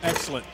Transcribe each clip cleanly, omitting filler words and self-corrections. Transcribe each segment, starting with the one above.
Excellent.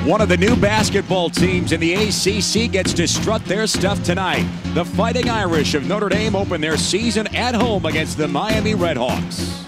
One of the new basketball teams in the ACC gets to strut their stuff tonight. The Fighting Irish of Notre Dame open their season at home against the Miami Redhawks.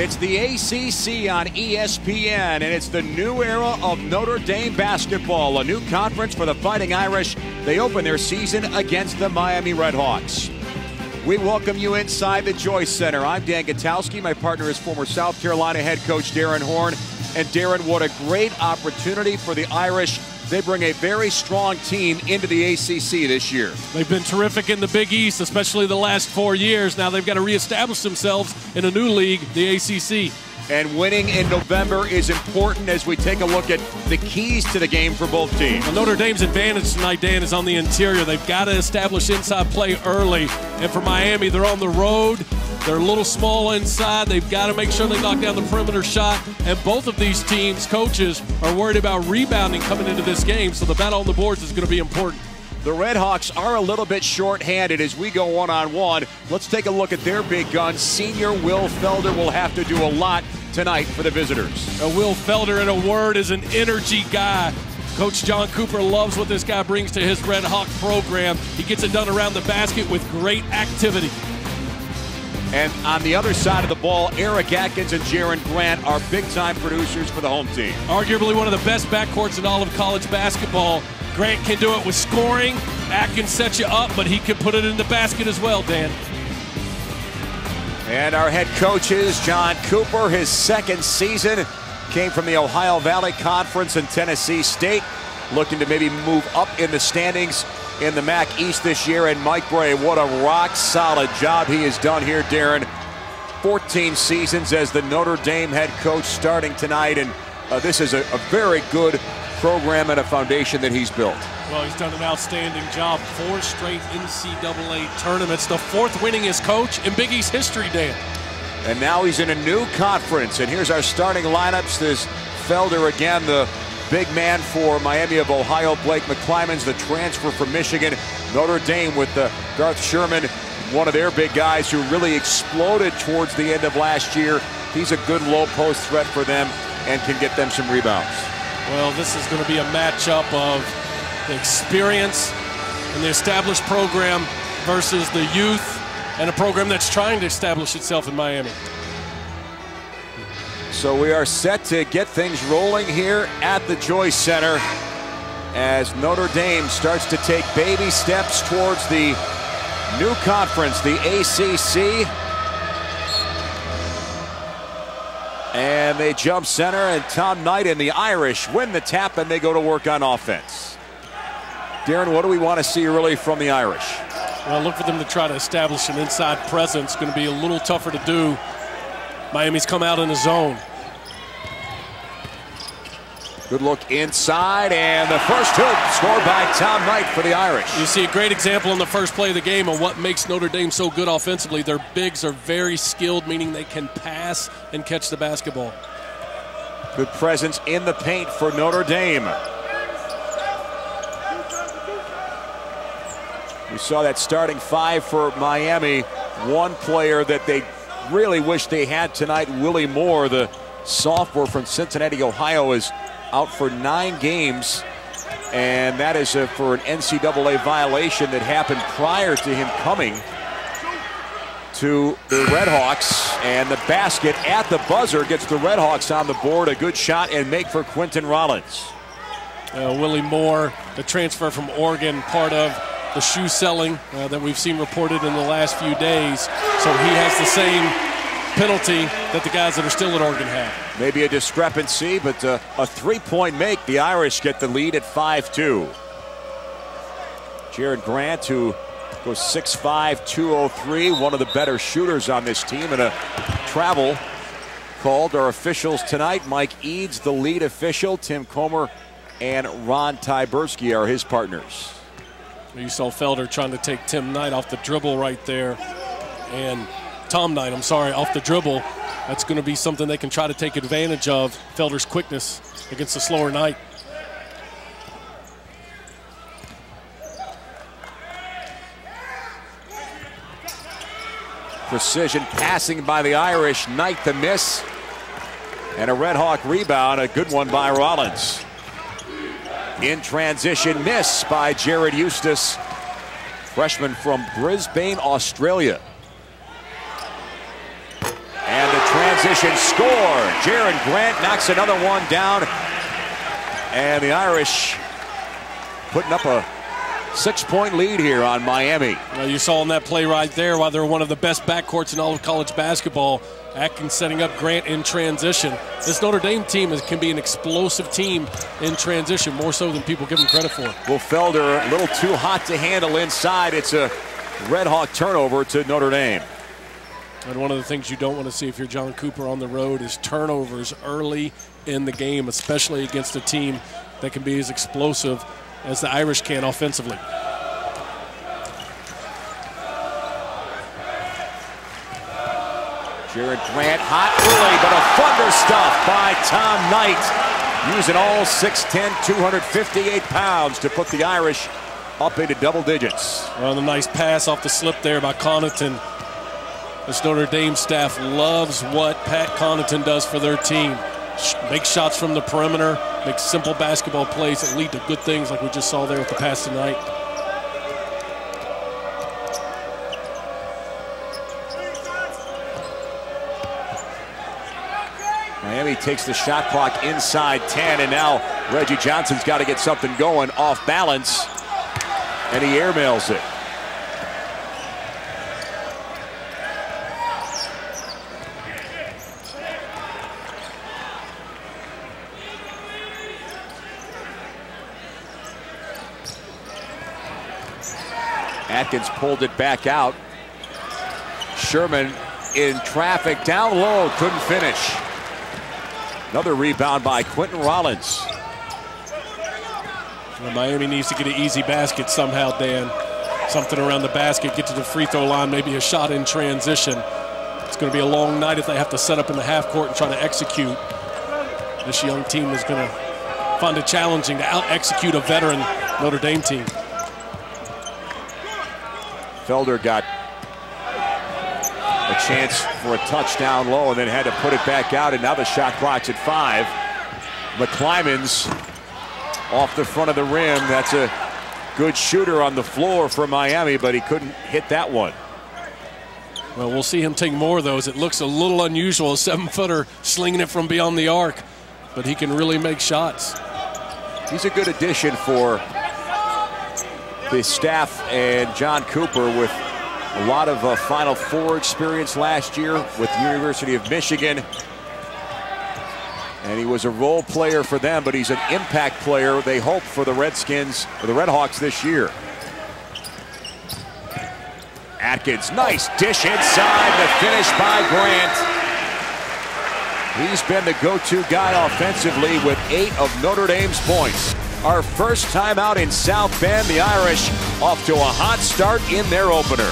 It's the ACC on ESPN, and it's the new era of Notre Dame basketball. A new conference for the Fighting Irish. They open their season against the Miami Redhawks. We welcome you inside the Joyce Center. I'm Dan Gutowski. My partner is former South Carolina head coach Darren Horn. And Darren, what a great opportunity for the Irish. They bring a very strong team into the ACC this year. They've been terrific in the Big East, especially the last 4 years. Now they've got to reestablish themselves in a new league, the ACC. And winning in November is important as we take a look at the keys to the game for both teams. Well, Notre Dame's advantage tonight, Dan, is on the interior. They've got to establish inside play early. And for Miami, they're on the road. They're a little small inside. They've got to make sure they knock down the perimeter shot. And both of these teams' coaches are worried about rebounding coming into this game. So the battle on the boards is going to be important. The Redhawks are a little bit short-handed as we go one-on-one. Let's take a look at their big guns. Senior Will Felder will have to do a lot tonight for the visitors. Will Felder, in a word, is an energy guy. Coach John Cooper loves what this guy brings to his Red Hawk program. He gets it done around the basket with great activity. And on the other side of the ball, Eric Atkins and Jaron Grant are big-time producers for the home team. Arguably one of the best backcourts in all of college basketball. Grant can do it with scoring. Atkins sets you up, but he can put it in the basket as well, Dan. And our head coach is John Cooper. His second season came from the Ohio Valley Conference and Tennessee State. Looking to maybe move up in the standings in the MAC East this year. And Mike Bray, what a rock-solid job he has done here, Darren. 14 seasons as the Notre Dame head coach starting tonight. And this is a very good program and a foundation that he's built. Well, he's done an outstanding job. 4 straight NCAA tournaments. The 4th winningest coach in Big East history, Dan. And now he's in a new conference. And here's our starting lineups. There's Felder again, the big man for Miami of Ohio. Blake McClymon's the transfer from Michigan. Notre Dame with Garth Sherman, one of their big guys who really exploded towards the end of last year. He's a good low post threat for them and can get them some rebounds. Well, this is going to be a matchup of the experience and the established program versus the youth and a program that's trying to establish itself in Miami. So we are set to get things rolling here at the Joyce Center as Notre Dame starts to take baby steps towards the new conference, the ACC. And they jump center, and Tom Knight and the Irish win the tap, and they go to work on offense. Darren, what do we want to see really from the Irish? Well, look for them to try to establish an inside presence. Going to be a little tougher to do. Miami's come out in the zone. Good look inside, and the first hoop scored by Tom Knight for the Irish. You see a great example in the first play of the game of what makes Notre Dame so good offensively. Their bigs are very skilled, meaning they can pass and catch the basketball. Good presence in the paint for Notre Dame. We saw that starting 5 for Miami. One player that they really wish they had tonight, Willie Moore, the sophomore from Cincinnati, Ohio, is out for 9 games, and that is for an NCAA violation that happened prior to him coming to the Redhawks. And the basket at the buzzer gets the Redhawks on the board. A good shot and make for Quentin Rollins. Willie Moore, the transfer from Oregon, part of the shoe selling that we've seen reported in the last few days. So he has the same penalty that the guys that are still at Oregon have. Maybe a discrepancy, but a 3-point make. The Irish get the lead at 5-2. Jaron Grant, who goes 6'5", 203, one of the better shooters on this team, and a travel called. Our officials tonight, Mike Eads, the lead official. Tim Comer and Ron Tyberski are his partners. You saw Felder trying to take Tim Knight off the dribble right there, and Tom Knight, I'm sorry, off the dribble. That's going to be something they can try to take advantage of, Felder's quickness against the slower Knight. Precision passing by the Irish. Knight the miss. And a Red Hawk rebound. A good one by Rollins. In transition, miss by Jared Eustace, freshman from Brisbane, Australia. And the transition score. Jaron Grant knocks another one down. And the Irish putting up a 6-point lead here on Miami. Well, you saw in that play right there why they're one of the best backcourts in all of college basketball. Atkins setting up Grant in transition. This Notre Dame team can be an explosive team in transition, more so than people give them credit for. Well, Felder, a little too hot to handle inside. It's a Red Hawk turnover to Notre Dame. And one of the things you don't want to see if you're John Cooper on the road is turnovers early in the game, especially against a team that can be as explosive as the Irish can offensively. Jared Grant hot early, but a thunder stuff by Tom Knight, using all 6'10", 258 pounds to put the Irish up into double digits. Well, the nice pass off the slip there by Connaughton. This Notre Dame staff loves what Pat Connaughton does for their team. Make shots from the perimeter, make simple basketball plays that lead to good things like we just saw there with the pass tonight. Miami takes the shot clock inside 10, and now Reggie Johnson's got to get something going off balance, and he airmails it. Atkins pulled it back out. Sherman in traffic down low, couldn't finish. Another rebound by Quentin Rollins. Well, Miami needs to get an easy basket somehow, Dan. Something around the basket, get to the free throw line, maybe a shot in transition. It's going to be a long night if they have to set up in the half court and try to execute. This young team is going to find it challenging to out-execute a veteran Notre Dame team. Felder got a chance for a touchdown low and then had to put it back out, and now the shot clock's at 5. McClymonds off the front of the rim. That's a good shooter on the floor for Miami, but he couldn't hit that one. Well, we'll see him take more of those. It looks a little unusual, a 7-footer slinging it from beyond the arc, but he can really make shots. He's a good addition for the staff and John Cooper, with a lot of Final Four experience last year with the University of Michigan. And he was a role player for them, but he's an impact player, they hope, for the Redskins, or the Red Hawks this year. Atkins, nice dish inside, the finish by Grant. He's been the go-to guy offensively with 8 of Notre Dame's points. Our first time out in South Bend, the Irish off to a hot start in their opener.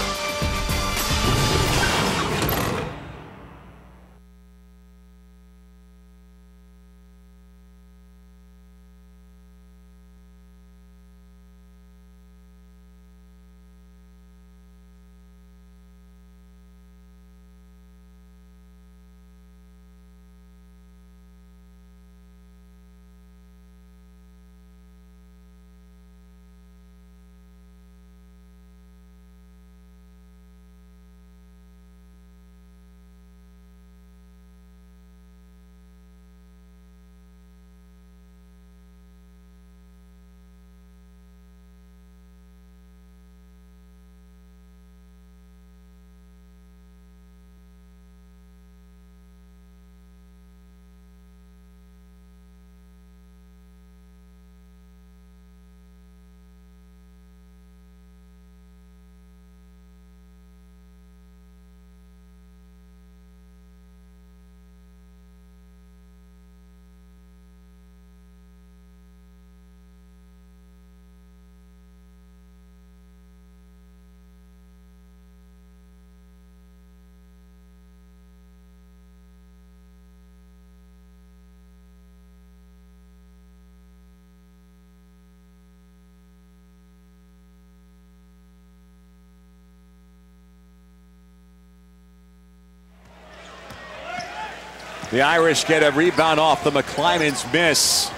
The Irish get a rebound off the McClymonds miss.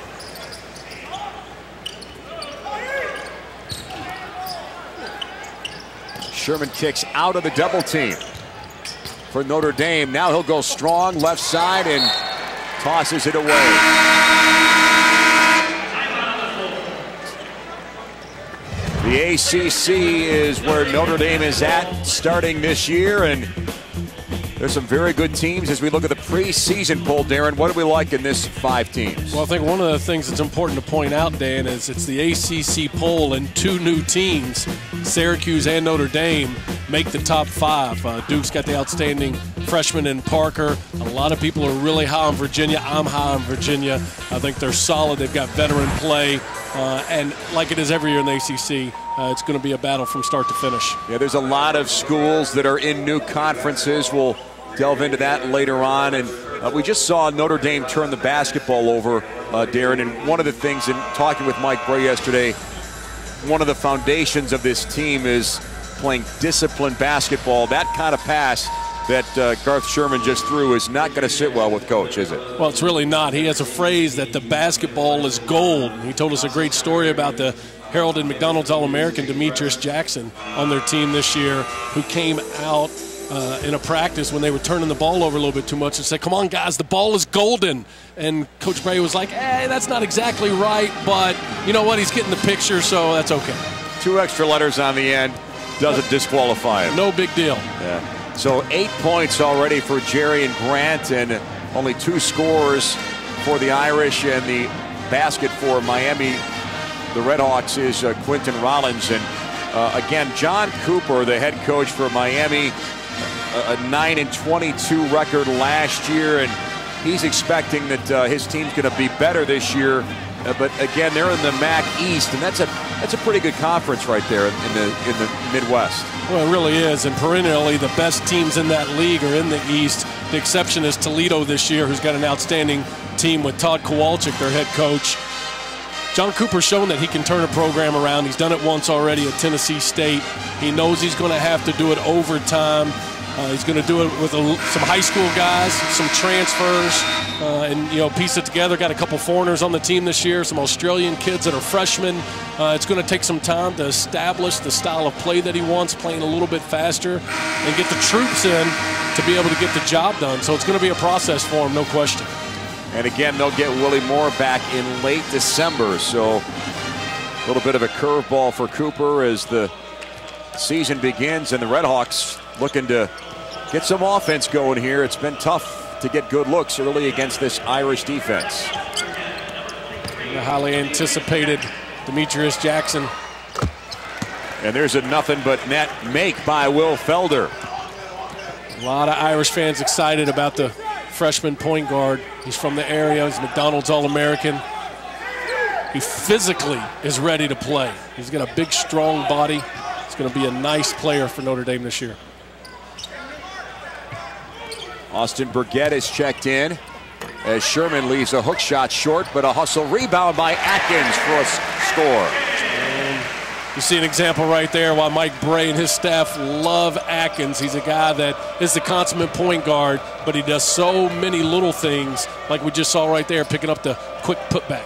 Sherman kicks out of the double team for Notre Dame. Now he'll go strong left side and tosses it away. The ACC is where Notre Dame is at starting this year, and there's some very good teams as we look at the preseason poll. Darren, what do we like in this 5 teams? Well, I think one of the things that's important to point out, Dan, is it's the ACC poll and 2 new teams, Syracuse and Notre Dame, make the top 5. Duke's got the outstanding freshman in Parker. A lot of people are really high on Virginia. I'm high on Virginia. I think they're solid. They've got veteran play. And like it is every year in the ACC, it's going to be a battle from start to finish. Yeah, there's a lot of schools that are in new conferences. We'll delve into that later on. And we just saw Notre Dame turn the basketball over, Darren. And one of the things, in talking with Mike Bray yesterday, one of the foundations of this team is playing disciplined basketball. That kind of pass that Garth Sherman just threw is not going to sit well with Coach, is it? Well, it's really not. He has a phrase that the basketball is gold. He told us a great story about the Herald and McDonald's All-American Demetrius Jackson on their team this year, who came out in a practice when they were turning the ball over a little bit too much and said, "Come on, guys, the ball is golden." And Coach Bray was like, "Hey, that's not exactly right, but you know what? He's getting the picture, so that's okay." 2 extra letters on the end doesn't disqualify him. No big deal. Yeah. So 8 points already for Jerry and Grant, and only 2 scores for the Irish. And the basket for Miami, the Redhawks, is Quentin Rollins. And again, John Cooper, the head coach for Miami, a 9-22 record last year, and he's expecting that his team's going to be better this year. But again, they're in the MAC East, and that's a pretty good conference right there in the Midwest. Well, it really is, and perennially the best teams in that league are in the East. The exception is Toledo this year, who's got an outstanding team with Todd Kowalczyk, their head coach. John Cooper's shown that he can turn a program around. He's done it once already at Tennessee State. He knows he's going to have to do it over time. He's going to do it with some high school guys, some transfers, and piece it together. Got a couple foreigners on the team this year, some Australian kids that are freshmen. It's going to take some time to establish the style of play that he wants, playing a little bit faster, and get the troops in to be able to get the job done. So it's going to be a process for him, no question. And again, they'll get Willie Moore back in late December, so a little bit of a curveball for Cooper as the season begins, and the Redhawks looking to get some offense going here. It's been tough to get good looks early against this Irish defense. The highly anticipated Demetrius Jackson. And there's a nothing but net make by Will Felder. A lot of Irish fans excited about the freshman point guard. He's from the area. He's McDonald's All-American. He physically is ready to play. He's got a big, strong body. He's going to be a nice player for Notre Dame this year. Austin Burgett is checked in as Sherman leaves a hook shot short, but a hustle rebound by Atkins for a score. And you see an example right there why Mike Bray and his staff love Atkins. He's a guy that is the consummate point guard, but he does so many little things, like we just saw right there, picking up the quick putback.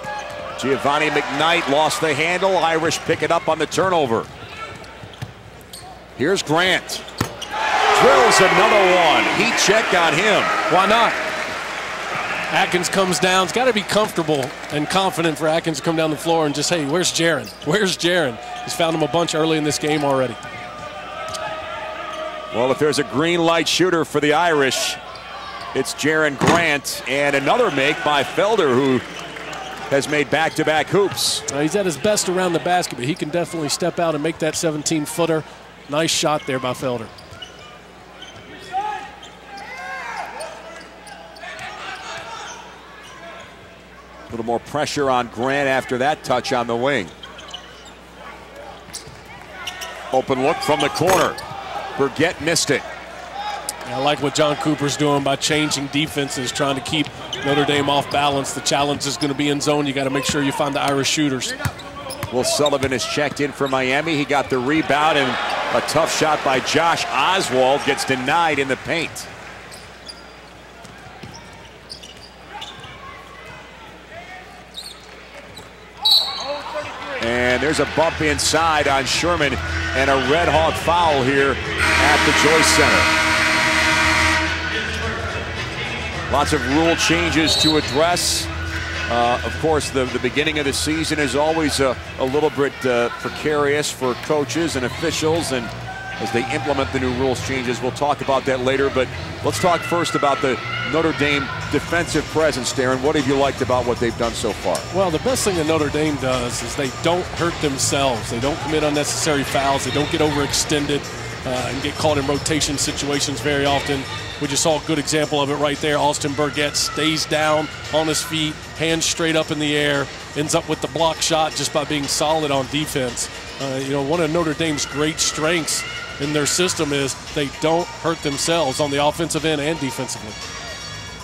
Giovanni McKnight lost the handle. Irish pick it up on the turnover. Here's Grant. Drills another one. Heat check on him. Why not? Atkins comes down. It's got to be comfortable and confident for Atkins to come down the floor and just, hey, where's Jaron? Where's Jaron? He's found him a bunch early in this game already. Well, if there's a green light shooter for the Irish, it's Jaron Grant, and another make by Felder, who has made back-to-back hoops. He's at his best around the basket, but he can definitely step out and make that 17-footer. Nice shot there by Felder. A little more pressure on Grant after that touch on the wing. Open look from the corner. Burgett missed it. I like what John Cooper's doing by changing defenses, trying to keep Notre Dame off balance. The challenge is going to be in zone. You got to make sure you find the Irish shooters. Will Sullivan is checked in for Miami. He got the rebound, and a tough shot by Josh Oswald gets denied in the paint. And there's a bump inside on Sherman and a Red Hawk foul here at the Joyce Center. Lots of rule changes to address. Of course, the beginning of the season is always a little bit precarious for coaches and officials, and as they implement the new rules changes, we'll talk about that later. But let's talk first about the Notre Dame defensive presence, Darren. What have you liked about what they've done so far? Well, the best thing that Notre Dame does is they don't hurt themselves. They don't commit unnecessary fouls. They don't get overextended and get caught in rotation situations very often. We just saw a good example of it right there. Austin Burgett stays down on his feet, hands straight up in the air, ends up with the block shot just by being solid on defense. One of Notre Dame's great strengths in their system is they don't hurt themselves on the offensive end and defensively.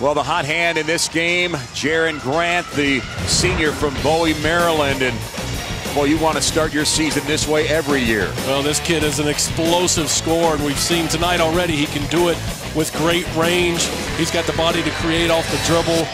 Well, the hot hand in this game, Jaron Grant, the senior from Bowie, Maryland. And, boy, you want to start your season this way every year. Well, this kid is an explosive scorer, and we've seen tonight already he can do it with great range. He's got the body to create off the dribble.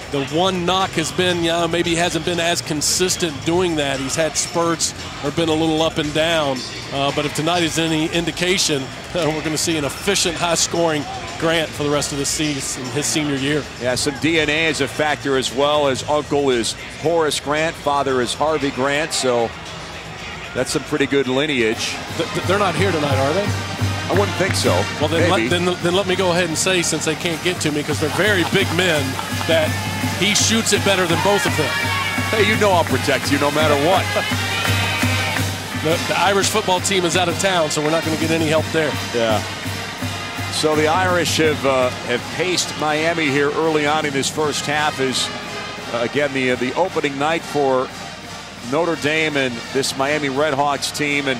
The one knock has been, maybe he hasn't been as consistent doing that. He's had spurts or been a little up and down. But if tonight is any indication, we're going to see an efficient, high-scoring Grant for the rest of the season, his senior year. Yeah, some DNA is a factor as well. His uncle is Horace Grant, father is Harvey Grant, so that's some pretty good lineage. They're not here tonight, are they? I wouldn't think so. Well, then let me go ahead and say, since they can't get to me, because they're very big men, that he shoots it better than both of them. Hey, you know I'll protect you no matter what. The Irish football team is out of town, so we're not going to get any help there. Yeah. So the Irish have paced Miami here early on in this first half. Is again the opening night for Notre Dame and this Miami Redhawks team, and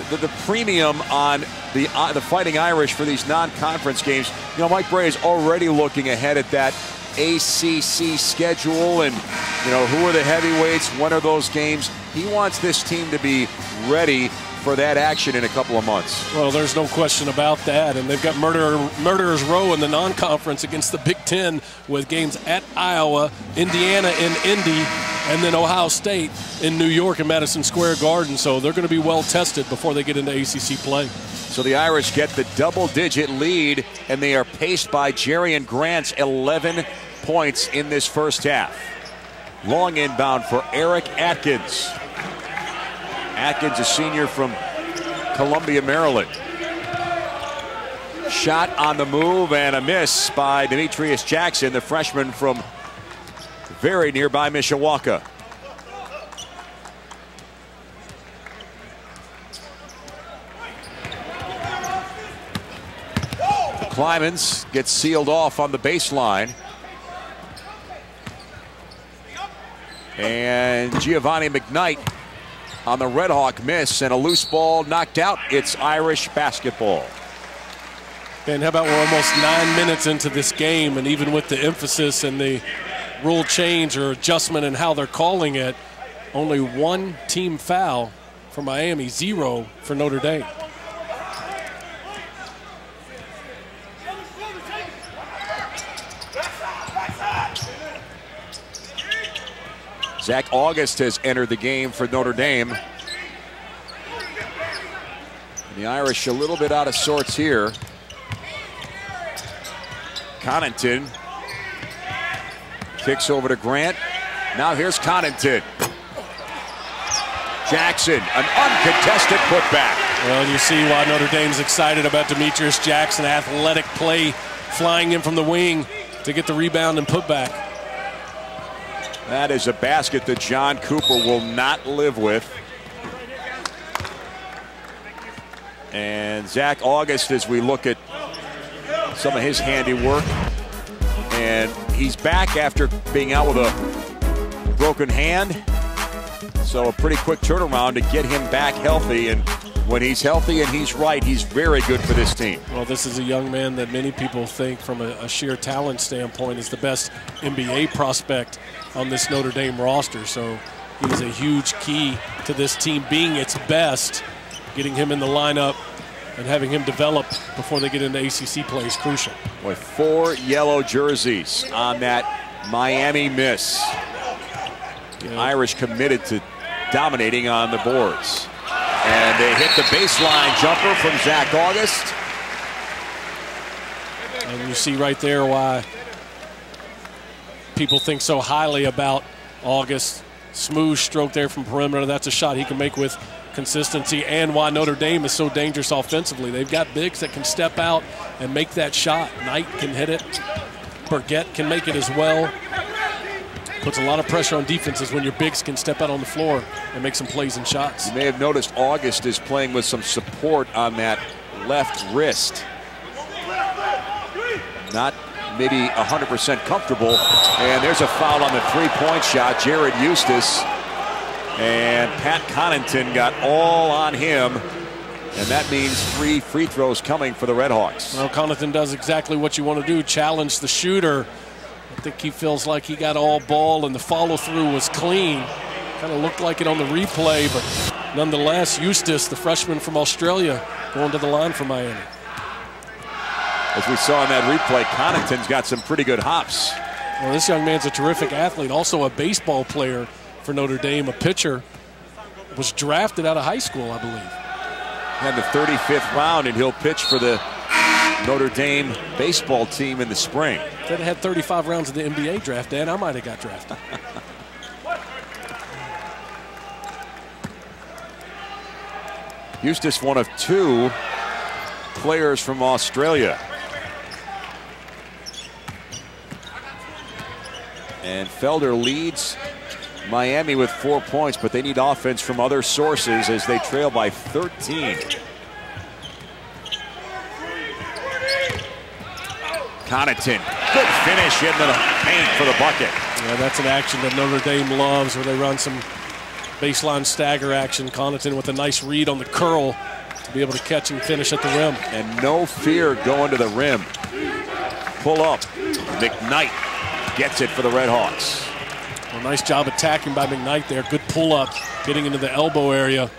the premium on the Fighting Irish for these non-conference games. Mike Bray is already looking ahead at that ACC schedule, and who are the heavyweights? When are those games? He wants this team to be ready for that action in a couple of months. Well, there's no question about that, and they've got Murderers Row in the non-conference against the Big Ten with games at Iowa, Indiana in Indy, and then Ohio State in New York and Madison Square Garden. So they're going to be well tested before they get into ACC play. So the Irish get the double-digit lead, and they are paced by Jaron Grant's 11 points in this first half. Long inbound for Eric Atkins. Atkins, a senior from Columbia, Maryland. Shot on the move and a miss by Demetrius Jackson, the freshman from very nearby Mishawaka. Klimans gets sealed off on the baseline. And Giovanni McKnight on the Red Hawk miss, and a loose ball knocked out. It's Irish basketball. And how about we're almost 9 minutes into this game, and even with the emphasis and the rule change or adjustment and how they're calling it, only one team foul for Miami, 0 for Notre Dame. Zach August has entered the game for Notre Dame. And the Irish a little bit out of sorts here. Connaughton kicks over to Grant. Now here's Connaughton. Jackson, an uncontested putback. Well, you see why Notre Dame's excited about Demetrius Jackson. Athletic play, flying in from the wing to get the rebound and putback. That is a basket that John Cooper will not live with. And Zach August, as we look at some of his handiwork, and he's back after being out with a broken hand. So a pretty quick turnaround to get him back healthy. And when he's healthy and he's right, he's very good for this team. Well, this is a young man that many people think from a sheer talent standpoint is the best NBA prospect on this Notre Dame roster. So he is a huge key to this team being its best. Getting him in the lineup and having him develop before they get into ACC play is crucial. With 4 yellow jerseys on that Miami miss. The Irish committed to dominating on the boards. And they hit the baseline jumper from Zach August. And you see right there why people think so highly about August. Smooth stroke there from perimeter. That's a shot he can make with consistency, and why Notre Dame is so dangerous offensively. They've got bigs that can step out and make that shot. Knight can hit it. Burgett can make it as well. Puts a lot of pressure on defenses when your bigs can step out on the floor and make some plays and shots. You may have noticed August is playing with some support on that left wrist. Not maybe 100% comfortable. And there's a foul on the three-point shot. Jared Eustace and Pat Connaughton got all on him. And that means 3 free throws coming for the Redhawks. Well, Connaughton does exactly what you want to do, challenge the shooter. I think he feels like he got all ball, and the follow-through was clean. Kind of looked like it on the replay, but nonetheless, Eustace, the freshman from Australia, going to the line for Miami. As we saw in that replay, Connaughton's got some pretty good hops. Well, this young man's a terrific athlete, also a baseball player for Notre Dame, a pitcher. Was drafted out of high school, I believe. Had the 35th round, and he'll pitch for the Notre Dame baseball team in the spring. If they'd had 35 rounds of the NBA draft, Dan, I might have got drafted. Eustace, one of 2 players from Australia. And Felder leads Miami with 4 points, but they need offense from other sources as they trail by 13. Connaughton, good finish in the paint for the bucket. Yeah, that's an action that Notre Dame loves, where they run some baseline stagger action. Connaughton with a nice read on the curl to be able to catch and finish at the rim. And no fear going to the rim. Pull up. McKnight gets it for the Redhawks. Well, nice job attacking by McKnight there. Good pull up, getting into the elbow area.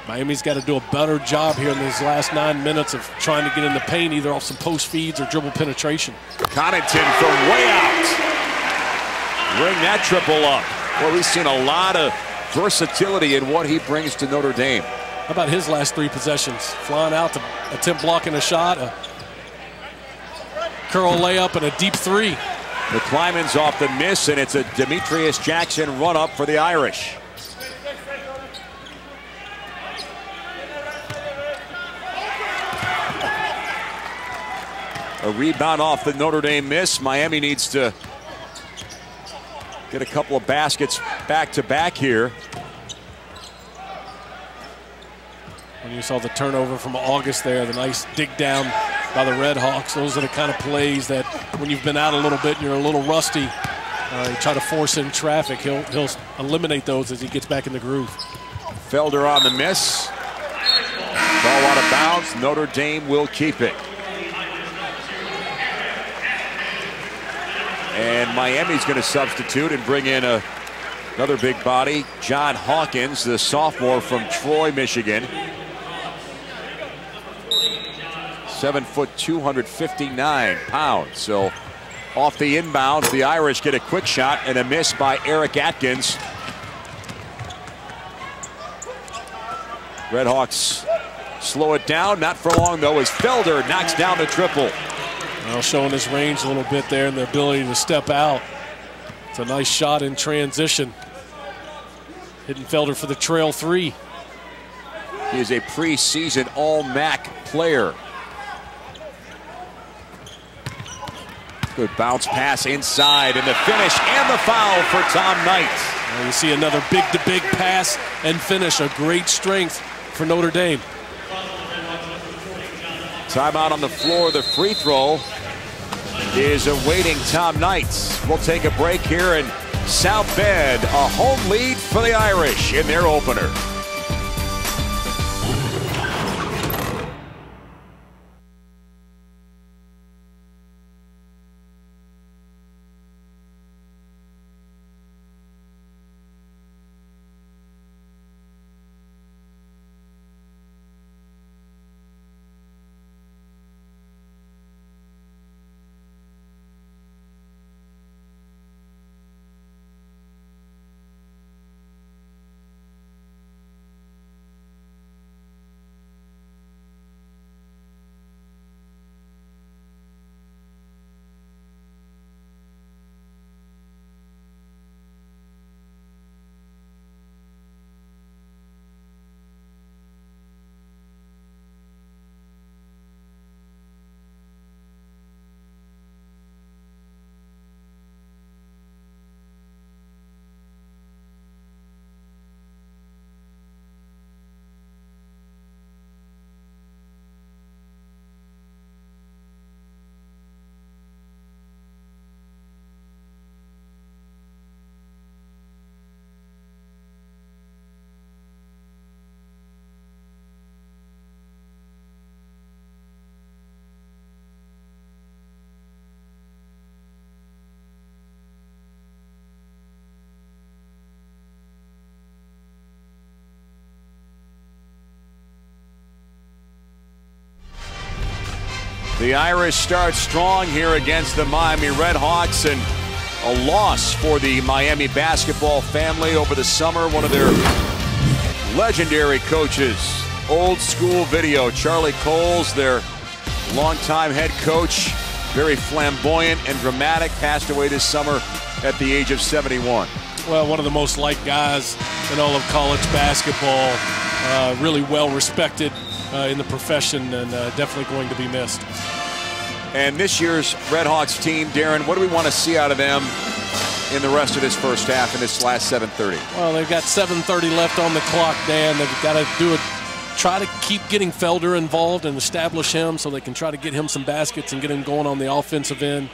Miami's got to do a better job here in these last 9 minutes of trying to get in the paint, either off some post feeds or dribble penetration. Connaughton from way out. Ring that triple up. Well, we've seen a lot of versatility in what he brings to Notre Dame. How about his last 3 possessions? Flying out to attempt blocking a shot, a curl layup, and a deep 3. The Kleiman's off the miss, and it's a Demetrius Jackson run-up for the Irish. A rebound off the Notre Dame miss. Miami needs to get a couple of baskets back-to-back here. And you saw the turnover from August there, the nice dig down by the Redhawks. Those are the kind of plays that when you've been out a little bit and you're a little rusty, you try to force in traffic. He'll eliminate those as he gets back in the groove. Felder on the miss. Ball out of bounds. Notre Dame will keep it. And Miami's going to substitute and bring in another big body, John Hawkins, the sophomore from Troy, Michigan. 7 foot, 259 pounds. So off the inbounds, the Irish get a quick shot and a miss by Eric Atkins. Redhawks slow it down, not for long though, as Felder knocks down the triple. Well, showing his range a little bit there and the ability to step out. It's a nice shot in transition. Hitting Felder for the trail 3. He is a preseason All-MAC player. Good bounce pass inside, and the finish and the foul for Tom Knight. Well, you see another big-to-big pass and finish. A great strength for Notre Dame. Timeout on the floor. The free throw is awaiting Tom Knight. We'll take a break here in South Bend. A home lead for the Irish in their opener. The Irish start strong here against the Miami Redhawks, and a loss for the Miami basketball family over the summer. One of their legendary coaches, old school video, Charlie Coles, their longtime head coach, very flamboyant and dramatic, passed away this summer at the age of 71. Well, one of the most liked guys in all of college basketball, really well respected in the profession, and definitely going to be missed. And this year's Redhawks team, Darren, what do we want to see out of them in the rest of this first half in this last 7:30? Well, they've got 7:30 left on the clock, Dan. They've got to do it. Try to keep getting Felder involved and establish him so they can try to get him some baskets and get him going on the offensive end.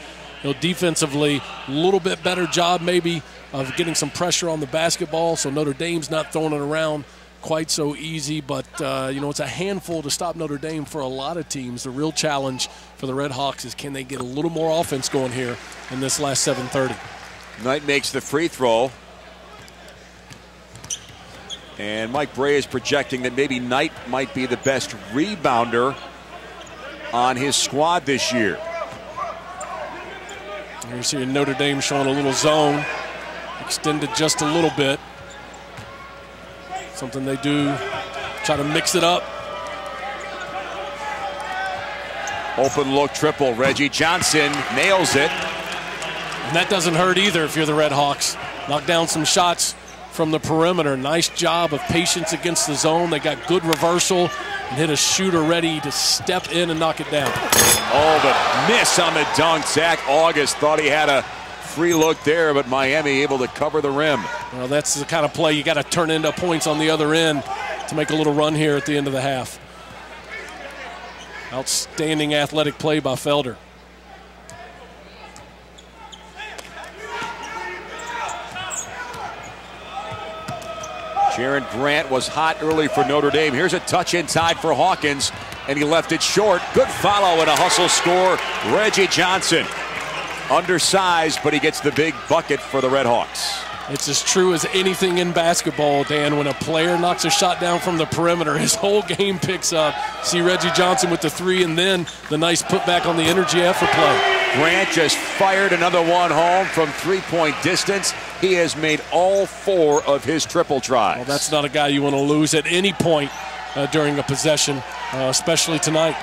Defensively, a little bit better job maybe of getting some pressure on the basketball, so Notre Dame's not throwing it around quite so easy. But, it's a handful to stop Notre Dame for a lot of teams. The real challenge for the Redhawks is, can they get a little more offense going here in this last 7:30? Knight makes the free throw. And Mike Bray is projecting that maybe Knight might be the best rebounder on his squad this year. You're seeing Notre Dame showing a little zone, extended just a little bit. Something they do, try to mix it up. Open look triple. Reggie Johnson nails it. And that doesn't hurt either if you're the Redhawks. Knock down some shots from the perimeter. Nice job of patience against the zone. They got good reversal and hit a shooter ready to step in and knock it down. Oh, the miss on the dunk. Zach August thought he had a free look there, but Miami able to cover the rim. Well, that's the kind of play you got to turn into points on the other end to make a little run here at the end of the half. Outstanding athletic play by Felder. Jaron Grant was hot early for Notre Dame. Here's a touch inside for Hawkins, and he left it short. Good follow and a hustle score. Reggie Johnson, undersized, but he gets the big bucket for the Redhawks. It's as true as anything in basketball, Dan. When a player knocks a shot down from the perimeter, his whole game picks up. See Reggie Johnson with the three, and then the nice putback on the energy effort play. Grant just fired another one home from three-point distance. He has made all 4 of his triple tries. Well, that's not a guy you want to lose at any point during a possession, especially tonight.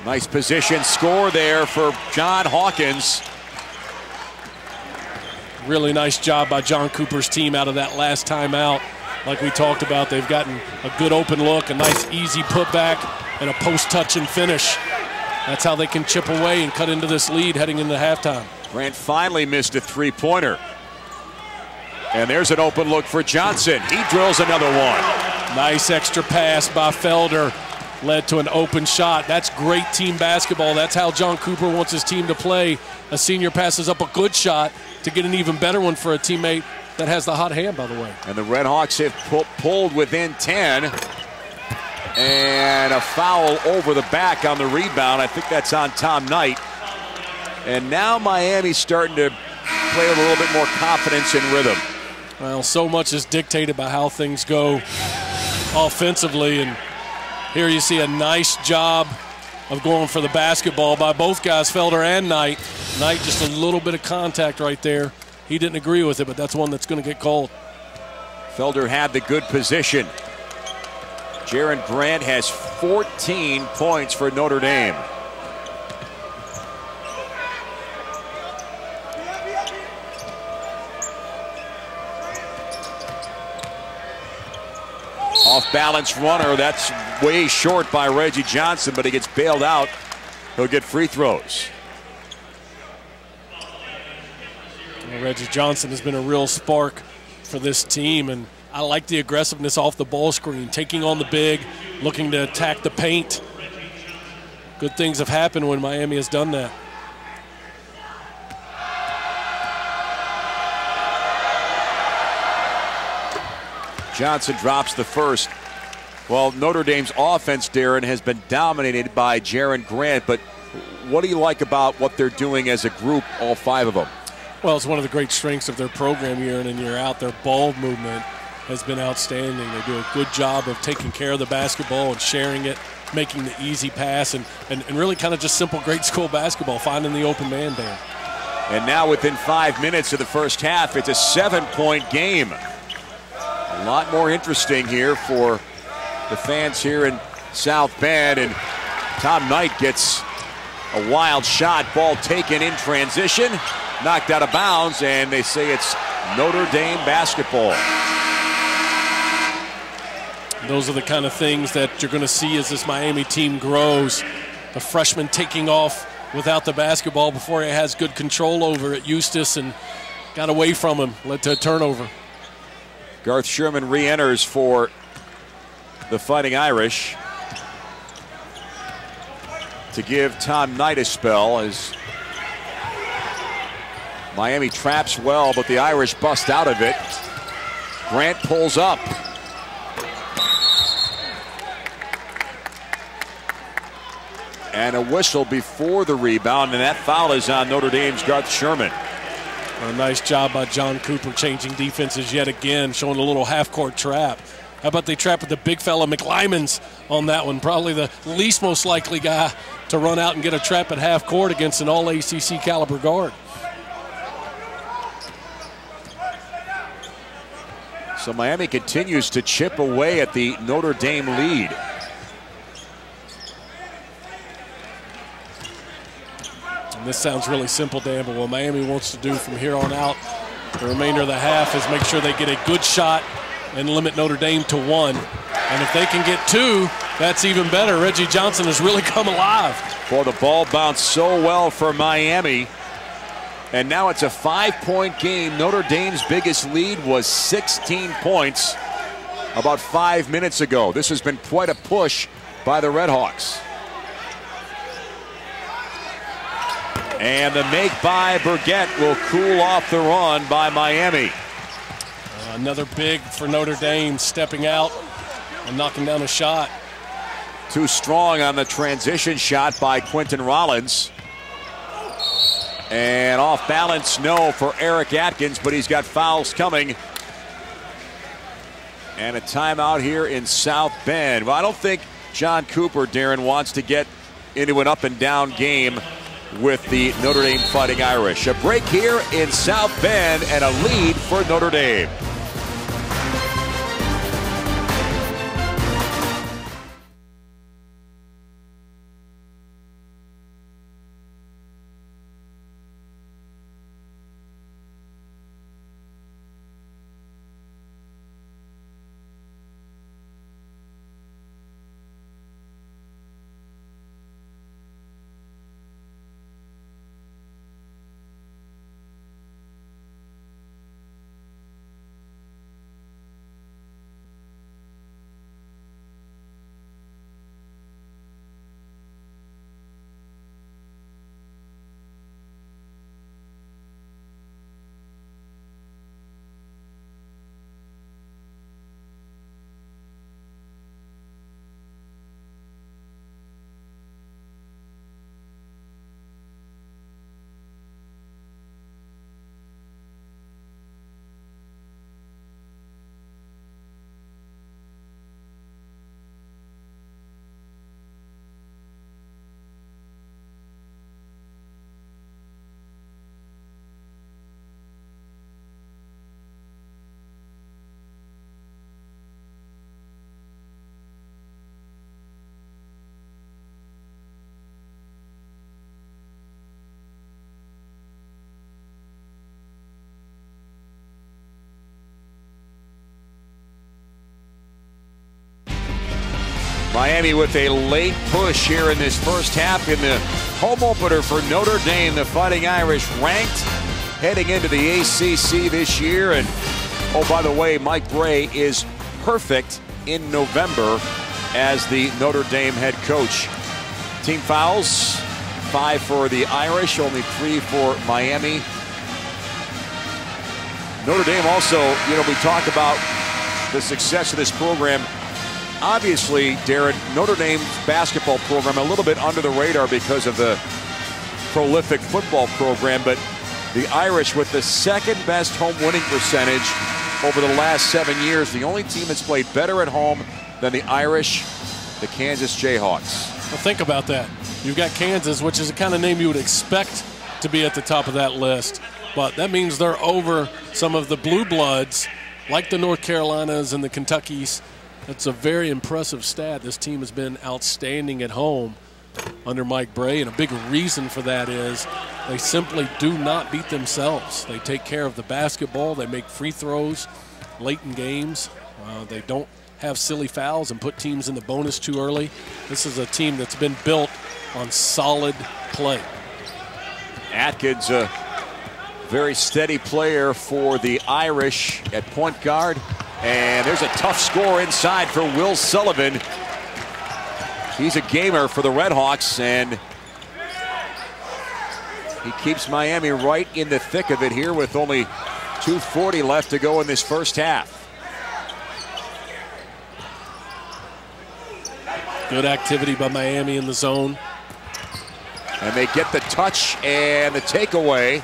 Nice position score there for John Hawkins. Really nice job by John Cooper's team out of that last timeout. Like we talked about, they've gotten a good open look, a nice easy putback, and a post touch and finish. That's how they can chip away and cut into this lead heading into halftime. Grant finally missed a three-pointer. And there's an open look for Johnson. He drills another one. Nice extra pass by Felder. Led to an open shot. That's great team basketball. That's how John Cooper wants his team to play. A senior passes up a good shot to get an even better one for a teammate that has the hot hand, by the way. And the Redhawks have pulled within 10. And a foul over the back on the rebound. I think that's on Tom Knight. And now Miami's starting to play with a little bit more confidence and rhythm. Well, so much is dictated by how things go offensively, and here you see a nice job of going for the basketball by both guys, Felder and Knight. Knight just a little bit of contact right there. He didn't agree with it, but that's one that's going to get called. Felder had the good position. Jaron Grant has 14 points for Notre Dame. Off-balance runner, that's way short by Reggie Johnson, but he gets bailed out. He'll get free throws. Well, Reggie Johnson has been a real spark for this team, and I like the aggressiveness off the ball screen, taking on the big, looking to attack the paint. Good things have happened when Miami has done that. Johnson drops the first. Well, Notre Dame's offense, Darren, has been dominated by Jaron Grant, but what do you like about what they're doing as a group, all 5 of them? Well, it's one of the great strengths of their program year in and year out, their ball movement. has been outstanding. They do a good job of taking care of the basketball and sharing it, making the easy pass, and really kind of just simple grade school basketball, finding the open man, Dan. And now within 5 minutes of the first half, it's a 7-point game. A lot more interesting here for the fans here in South Bend. And Tom Knight gets a wild shot, ball taken in transition, knocked out of bounds, and they say it's Notre Dame basketball. Those are the kind of things that you're going to see as this Miami team grows. The freshman taking off without the basketball before he has good control over it. Eustace and got away from him, led to a turnover. Garth Sherman re-enters for the Fighting Irish to give Tom Knight a spell as Miami traps well, but the Irish bust out of it. Grant pulls up. And a whistle before the rebound, and that foul is on Notre Dame's Garth Sherman. A nice job by John Cooper changing defenses yet again, showing a little half-court trap. How about they trap with the big fella McLymans on that one? Probably the least most likely guy to run out and get a trap at half-court against an all-ACC caliber guard. So Miami continues to chip away at the Notre Dame lead. This sounds really simple, Dan, but what Miami wants to do from here on out, the remainder of the half, is make sure they get a good shot and limit Notre Dame to 1. And if they can get 2, that's even better. Reggie Johnson has really come alive. Boy, the ball bounced so well for Miami. And now it's a 5-point game. Notre Dame's biggest lead was 16 points about 5 minutes ago. This has been quite a push by the Redhawks. And the make by Burgett will cool off the run by Miami. Another big for Notre Dame, stepping out and knocking down a shot. Too strong on the transition shot by Quentin Rollins. And off balance, no, for Eric Atkins, but he's got fouls coming. And a timeout here in South Bend. Well, I don't think John Cooper, Darren, wants to get into an up and down game with the Notre Dame Fighting Irish. A break here in South Bend and a lead for Notre Dame. Miami with a late push here in this first half in the home opener for Notre Dame. The Fighting Irish ranked heading into the ACC this year. And, oh, by the way, Mike Brey is perfect in November as the Notre Dame head coach. Team fouls, 5 for the Irish, only 3 for Miami. Notre Dame also, we talk about the success of this program. Obviously, Darren, Notre Dame's basketball program a little bit under the radar because of the prolific football program, but the Irish with the second best home winning percentage over the last 7 years. The only team that's played better at home than the Irish, the Kansas Jayhawks. Well, think about that. You've got Kansas, which is the kind of name you would expect to be at the top of that list. But that means they're over some of the blue bloods, like the North Carolinas and the Kentuckys. That's a very impressive stat. This team has been outstanding at home under Mike Bray, and a big reason for that is they simply do not beat themselves. They take care of the basketball. They make free throws late in games. They don't have silly fouls and put teams in the bonus too early. This is a team that's been built on solid play. Atkins, a very steady player for the Irish at point guard. And there's a tough score inside for Will Sullivan. He's a gamer for the Redhawks, and he keeps Miami right in the thick of it here with only 2:40 left to go in this first half. Good activity by Miami in the zone. And they get the touch and the takeaway.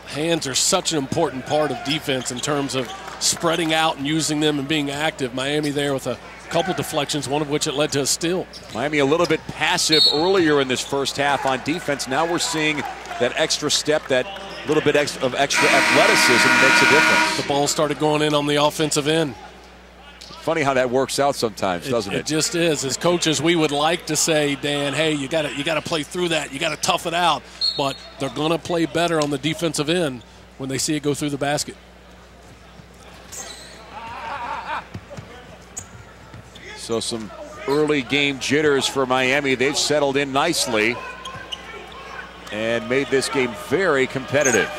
Hands are such an important part of defense in terms of spreading out and using them and being active. Miami there with a couple deflections, one of which it led to a steal. Miami a little bit passive earlier in this first half on defense. Now we're seeing that extra step, that little bit of extra athleticism makes a difference. The ball started going in on the offensive end. Funny how that works out sometimes, doesn't it? It just is. As coaches, we would like to say, Dan, hey, you got to play through that. You got to tough it out. But they're going to play better on the defensive end when they see it go through the basket. So some early game jitters for Miami. They've settled in nicely and made this game very competitive.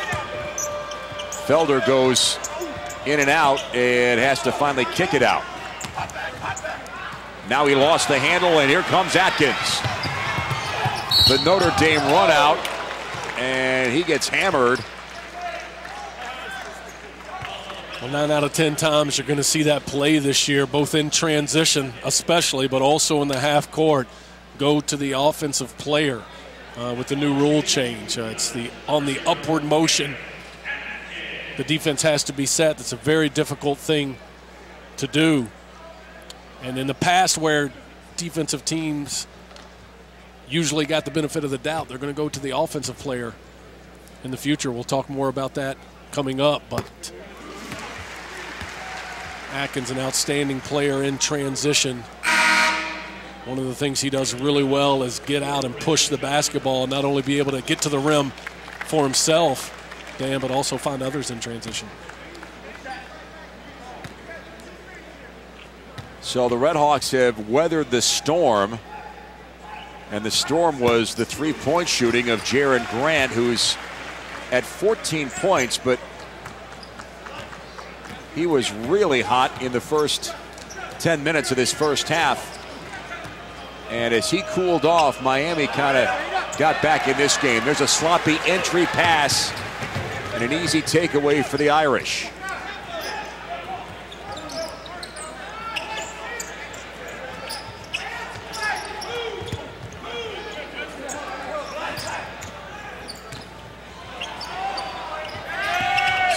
Felder goes in and out and has to finally kick it out. Now he lost the handle, and here comes Atkins. The Notre Dame run out, and he gets hammered. Well, 9 out of 10 times you're going to see that play this year, both in transition especially, but also in the half court. Go to the offensive player with the new rule change. It's on the upward motion. The defense has to be set. That's a very difficult thing to do. And in the past, where defensive teams usually got the benefit of the doubt, they're going to go to the offensive player in the future. We'll talk more about that coming up. But Atkins, an outstanding player in transition. One of the things he does really well is get out and push the basketball and not only be able to get to the rim for himself, Dan, but also find others in transition. So the Redhawks have weathered the storm, and the storm was the three-point shooting of Jaren Grant, who's at 14 points, but he was really hot in the first 10 minutes of this first half. And as he cooled off, Miami kind of got back in this game. There's a sloppy entry pass and an easy takeaway for the Irish.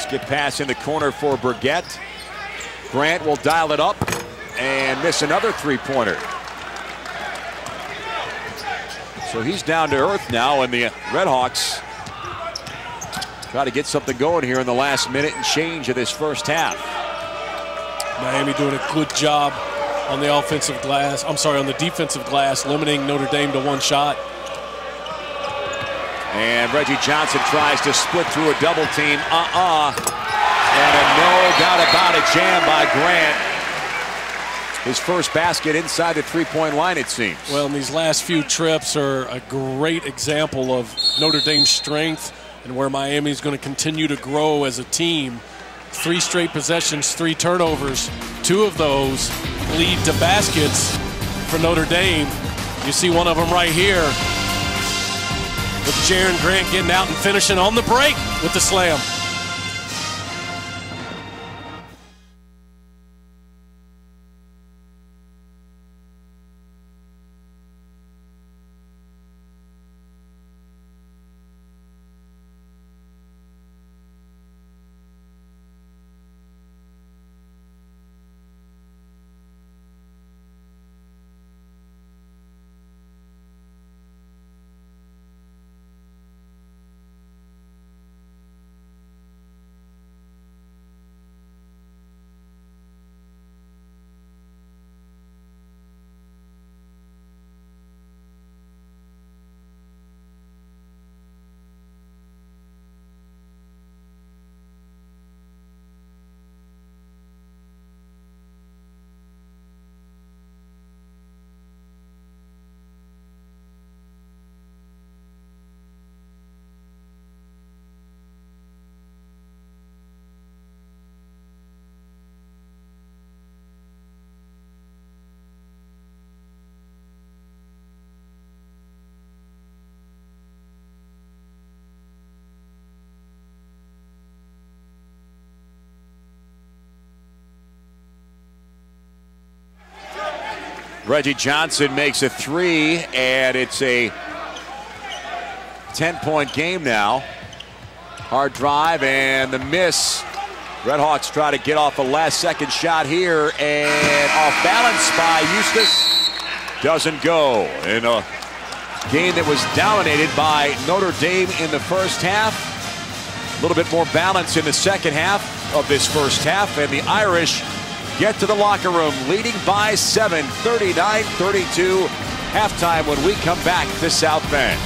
Skip pass in the corner for Burgett. Grant will dial it up and miss another three-pointer. So he's down to earth now, and the Redhawks try to get something going here in the last minute and change of this first half. Miami doing a good job on the offensive glass. I'm sorry, on the defensive glass, limiting Notre Dame to one shot. And Reggie Johnson tries to split through a double team. And a no doubt about it jam by Grant. His first basket inside the three-point line, it seems. Well, and these last few trips are a great example of Notre Dame's strength and where Miami's going to continue to grow as a team. 3 straight possessions, 3 turnovers. 2 of those lead to baskets for Notre Dame. You see one of them right here with Jaren Grant getting out and finishing on the break with the slam. Reggie Johnson makes a three, and it's a 10-point game now. Hard drive and the miss. Redhawks try to get off a last-second shot here, and off balance by Eustace. Doesn't go. In a game that was dominated by Notre Dame in the first half. A little bit more balance in the second half of this first half, and the Irish get to the locker room leading by 7, 39-32. Halftime when we come back to South Bend.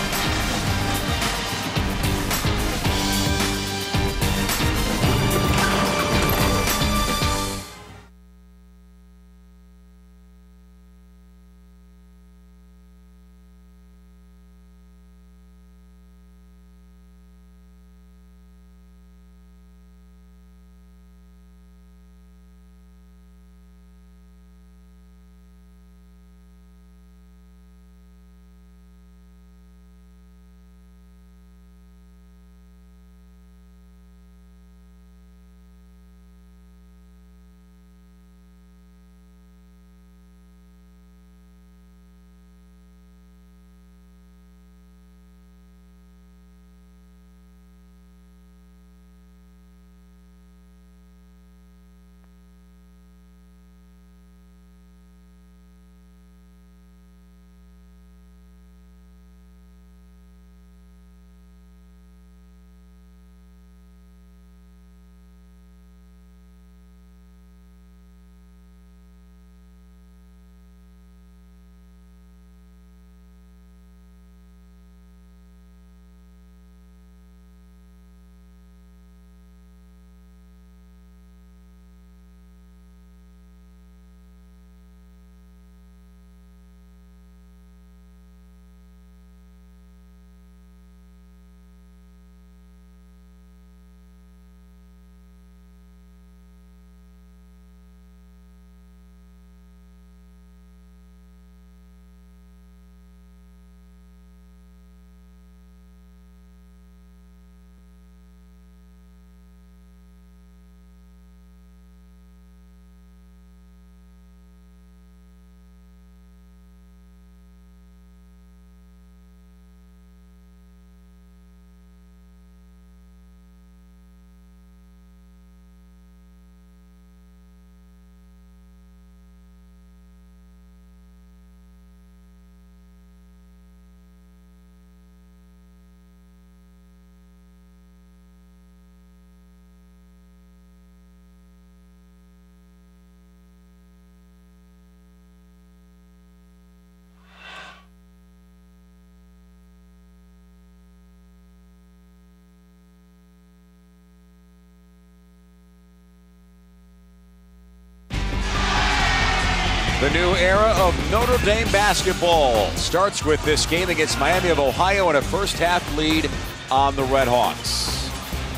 The new era of Notre Dame basketball starts with this game against Miami of Ohio and a first-half lead on the Redhawks.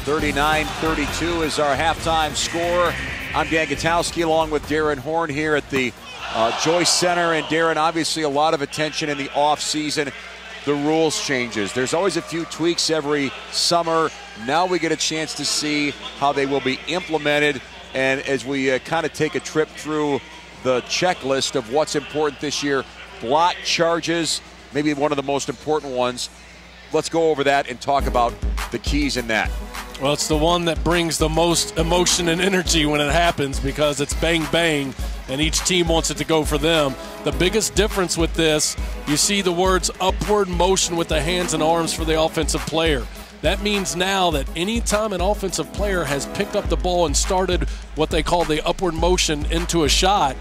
39-32 is our halftime score. I'm Dan Gutowski along with Darren Horn here at the Joyce Center. And Darren, obviously a lot of attention in the off-season. The rules changes. There's always a few tweaks every summer. Now we get a chance to see how they will be implemented. And as we kind of take a trip through the checklist of what's important this year, block charges, maybe one of the most important ones. Let's go over that and talk about the keys in that. Well, it's the one that brings the most emotion and energy when it happens because it's bang, bang, and each team wants it to go for them. The biggest difference with this, you see the words upward motion with the hands and arms for the offensive player. That means now that any time an offensive player has picked up the ball and started what they call the upward motion into a shot,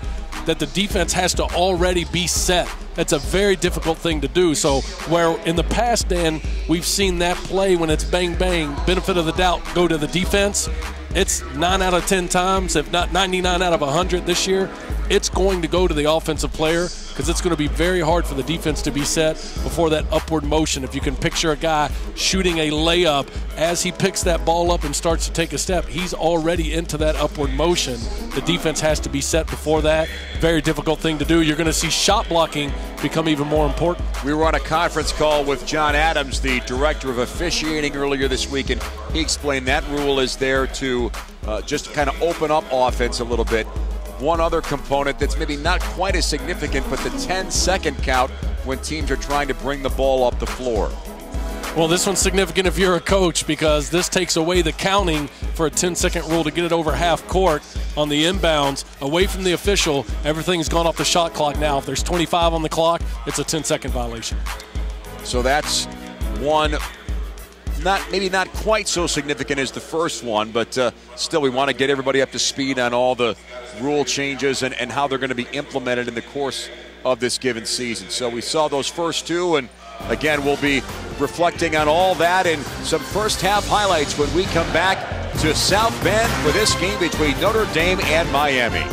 that the defense has to already be set. That's a very difficult thing to do. So where in the past, Dan, we've seen that play when it's bang, bang, benefit of the doubt go to the defense. It's 9 out of 10 times, if not 99 out of 100 this year, it's going to go to the offensive player because it's going to be very hard for the defense to be set before that upward motion. If you can picture a guy shooting a layup, as he picks that ball up and starts to take a step, he's already into that upward motion. The defense has to be set before that. Very difficult thing to do. You're going to see shot blocking become even more important. We were on a conference call with John Adams, the director of officiating, earlier this week, and he explained that rule is there to just kind of open up offense a little bit. one other component that's maybe not quite as significant, but the 10-second count when teams are trying to bring the ball up the floor. Well, this one's significant if you're a coach, because this takes away the counting for a 10-second rule to get it over half court on the inbounds, away from the official. Everything's gone off the shot clock now. If there's 25 on the clock, it's a 10-second violation. So that's one, maybe not quite so significant as the first one, but still we want to get everybody up to speed on all the rule changes and how they're going to be implemented in the course of this given season. So we saw those first two, and again, we'll be reflecting on all that and some first half highlights when we come back to South Bend for this game between Notre Dame and Miami.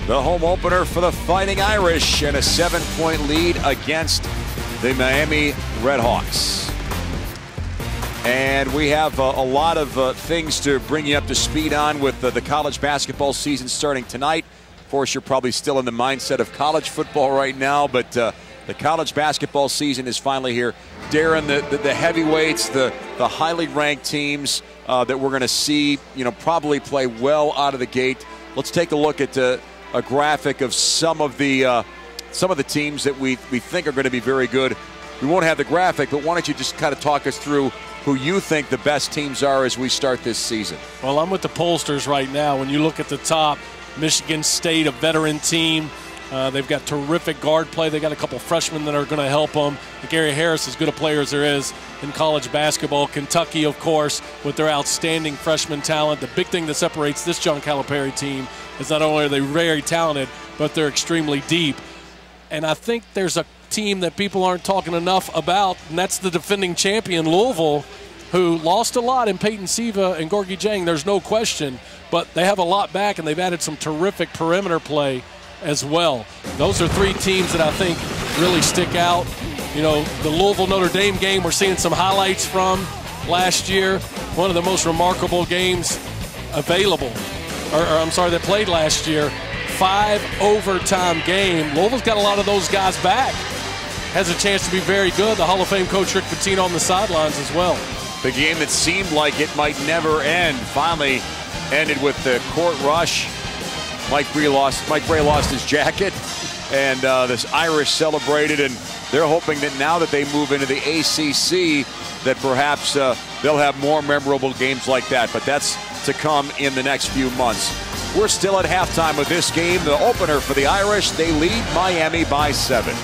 The home opener for the Fighting Irish and a 7-point lead against the Miami Redhawks. And we have a lot of things to bring you up to speed on with the college basketball season starting tonight. Of course, you're probably still in the mindset of college football right now, but the college basketball season is finally here. Darren, the heavyweights, the highly ranked teams that we're going to see, probably play well out of the gate. Let's take a look at a graphic of some of the teams that we think are going to be very good. We won't have the graphic, but why don't you just kind of talk us through who you think the best teams are as we start this season? Well, I'm with the pollsters right now. When you look at the top, Michigan State, a veteran team. They've got terrific guard play. They got a couple freshmen that are going to help them. Gary Harris, as good a player as there is in college basketball. Kentucky, of course, with their outstanding freshman talent. The big thing that separates this John Calipari team is not only are they very talented, but they're extremely deep. And I think there's a team that people aren't talking enough about, and that's the defending champion, Louisville, who lost a lot in Peyton Siva and Gorgie Jang. There's no question, but they have a lot back, and they've added some terrific perimeter play as well. Those are three teams that I think really stick out. The Louisville-Notre Dame game, we're seeing some highlights from last year. One of the most remarkable games available, that played last year. 5 overtime game. Louisville's got a lot of those guys back. Has a chance to be very good. The Hall of Fame coach Rick Pitino on the sidelines as well. The game that seemed like it might never end finally ended with the court rush. Mike Bray lost his jacket, and this Irish celebrated, and they're hoping that now that they move into the ACC that perhaps they'll have more memorable games like that, but that's to come in the next few months. We're still at halftime of this game, the opener for the Irish. They lead Miami by 7.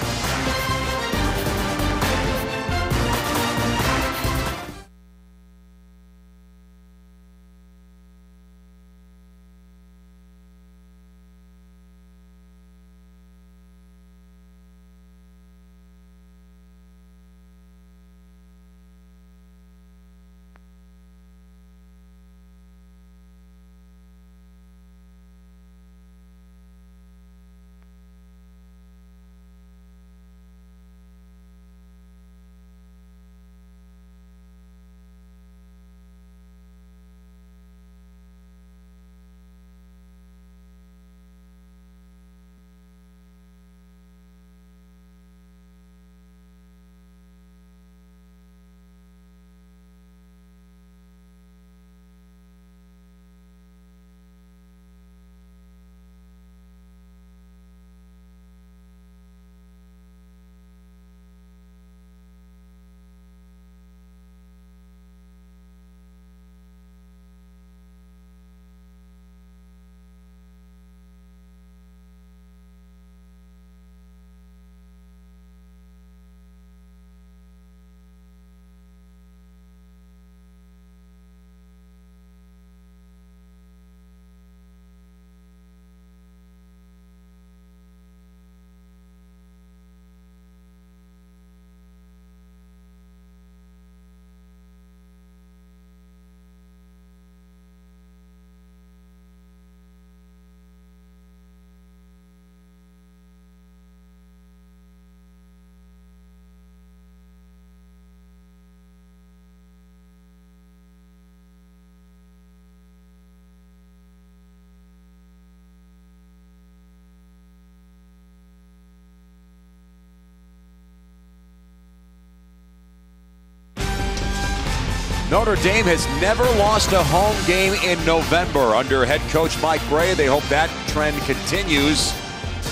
Notre Dame has never lost a home game in November under head coach Mike Brey. They hope that trend continues.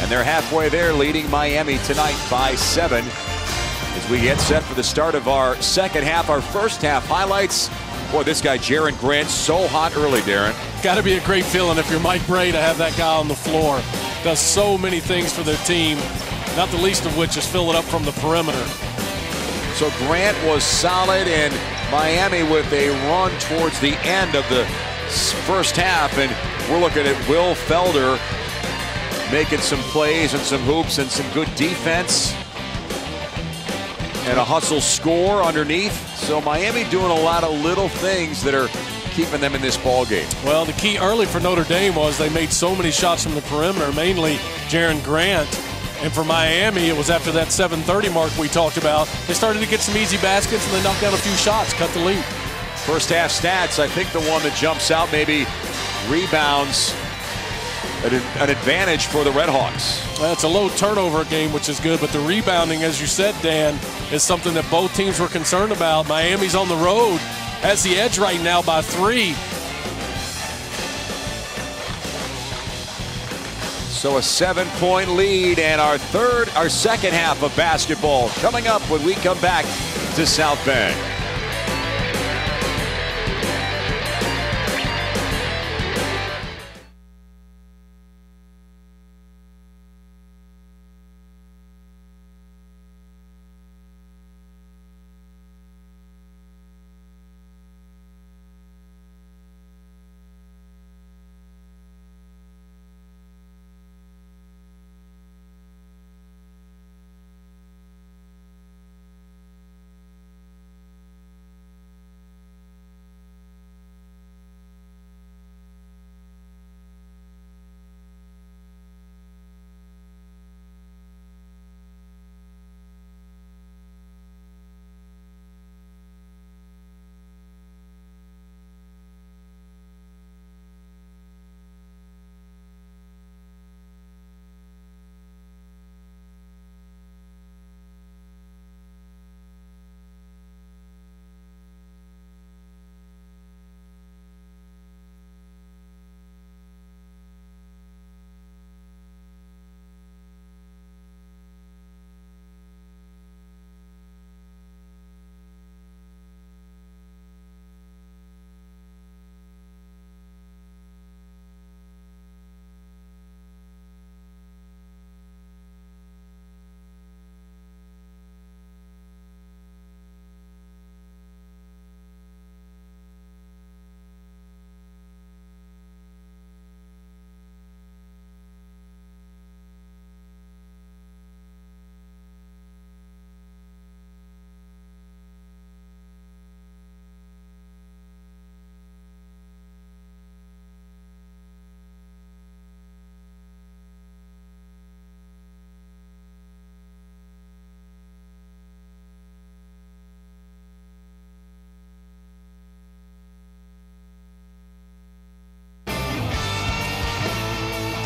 And they're halfway there, leading Miami tonight by 7. As we get set for the start of our second half, our first half highlights. Boy, this guy, Jaren Grant, so hot early, Darren. Got to be a great feeling if you're Mike Brey to have that guy on the floor. Does so many things for their team, not the least of which is fill it up from the perimeter. So Grant was solid, and Miami with a run towards the end of the first half. And we're looking at Will Felder making some plays and some hoops and some good defense. And a hustle score underneath. So Miami doing a lot of little things that are keeping them in this ball game. Well, the key early for Notre Dame was they made so many shots from the perimeter, mainly Jaren Grant. And for Miami, it was after that 7:30 mark we talked about. They started to get some easy baskets and they knocked down a few shots, cut the lead. First half stats, I think the one that jumps out, maybe rebounds, an advantage for the Red Hawks. Well, it's a low turnover game, which is good, but the rebounding, as you said, Dan, is something that both teams were concerned about. Miami's on the road, has the edge right now by 3. So a 7-point lead, and our second half of basketball coming up when we come back to South Bend.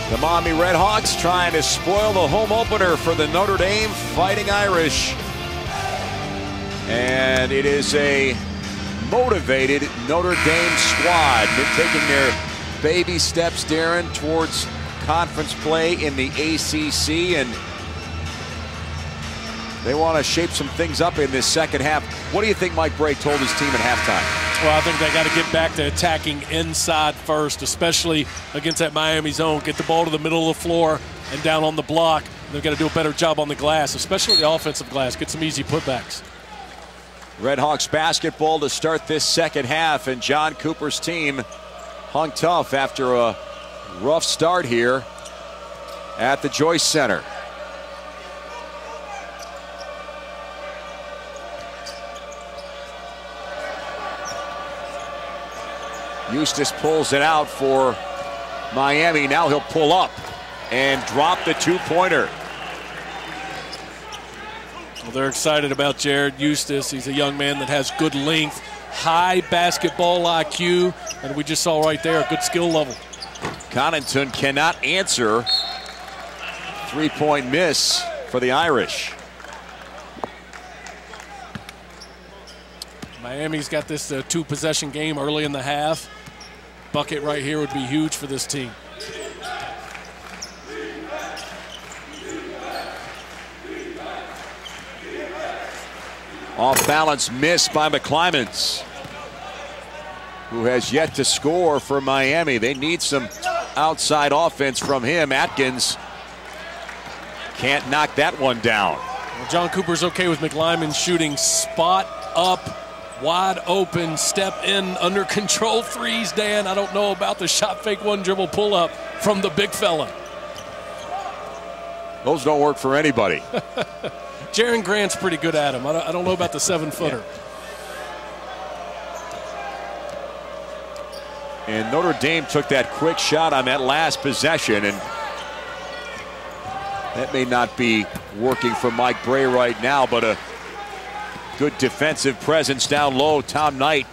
The Miami Red Hawks trying to spoil the home opener for the Notre Dame Fighting Irish. And it is a motivated Notre Dame squad. They're taking their baby steps, Darren, towards conference play in the ACC. And they want to shape some things up in this second half. What do you think Mike Brey told his team at halftime? Well, I think they got to get back to attacking inside first, especially against that Miami zone. Get the ball to the middle of the floor and down on the block. They've got to do a better job on the glass, especially the offensive glass. Get some easy putbacks. Red Hawks basketball to start this second half, and John Cooper's team hung tough after a rough start here at the Joyce Center. Eustace pulls it out for Miami. Now he'll pull up and drop the two-pointer. Well, they're excited about Jared Eustace. He's a young man that has good length, high basketball IQ, and we just saw right there a good skill level. Connaughton cannot answer. Three-point miss for the Irish. Miami's got this two-possession game early in the half. Bucket right here would be huge for this team. Off balance miss by McClymans, who has yet to score for Miami. They need some outside offense from him. Atkins can't knock that one down. Well, John Cooper's okay with McClyman shooting spot up, wide open, step in, under control threes, Dan. I don't know about the shot fake one dribble pull up from the big fella. Those don't work for anybody. Jaren Grant's pretty good at him. I don't know about the 7-footer. And Notre Dame took that quick shot on that last possession, and that may not be working for Mike Bray right now, but a good defensive presence down low. Tom Knight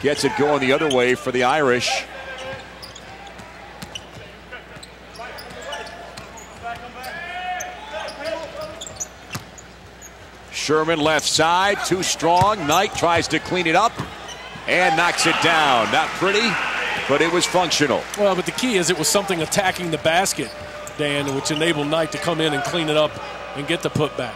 gets it going the other way for the Irish. Sherman left side, too strong. Knight tries to clean it up and knocks it down. Not pretty, but it was functional. Well, but the key is it was something attacking the basket, Dan, which enabled Knight to come in and clean it up and get the putback.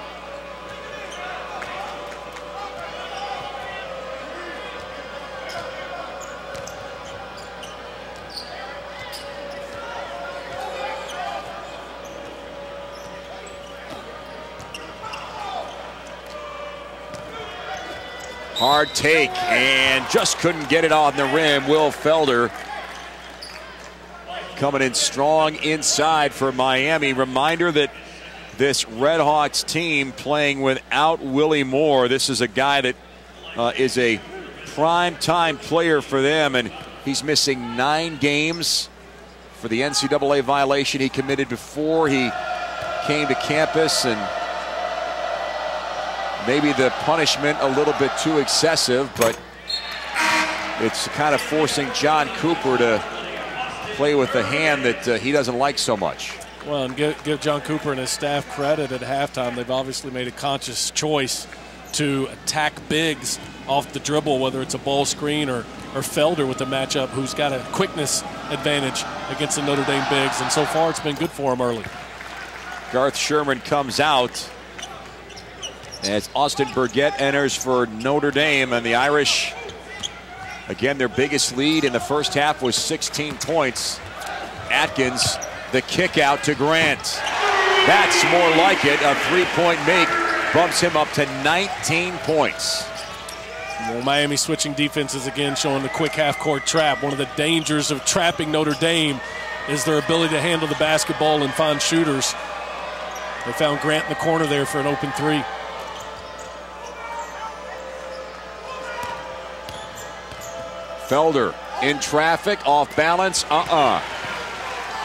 Hard take, and just couldn't get it on the rim. Will Felder coming in strong inside for Miami. Reminder that this Red Hawks team playing without Willie Moore. This is a guy that is a prime-time player for them, and he's missing 9 games for the NCAA violation he committed before he came to campus, and maybe the punishment a little bit too excessive, but it's kind of forcing John Cooper to play with the hand that he doesn't like so much. Well, and give John Cooper and his staff credit at halftime. They've obviously made a conscious choice to attack bigs off the dribble, whether it's a ball screen or Felder with the matchup, who's got a quickness advantage against the Notre Dame bigs, and so far it's been good for him early. Garth Sherman comes out as Austin Burgett enters for Notre Dame, and the Irish, again, their biggest lead in the first half was 16 points. Atkins, the kick out to Grant. That's more like it. A three-point make bumps him up to 19 points. Well, Miami switching defenses again, showing the quick half-court trap. One of the dangers of trapping Notre Dame is their ability to handle the basketball and find shooters. They found Grant in the corner there for an open three. Felder in traffic, off balance,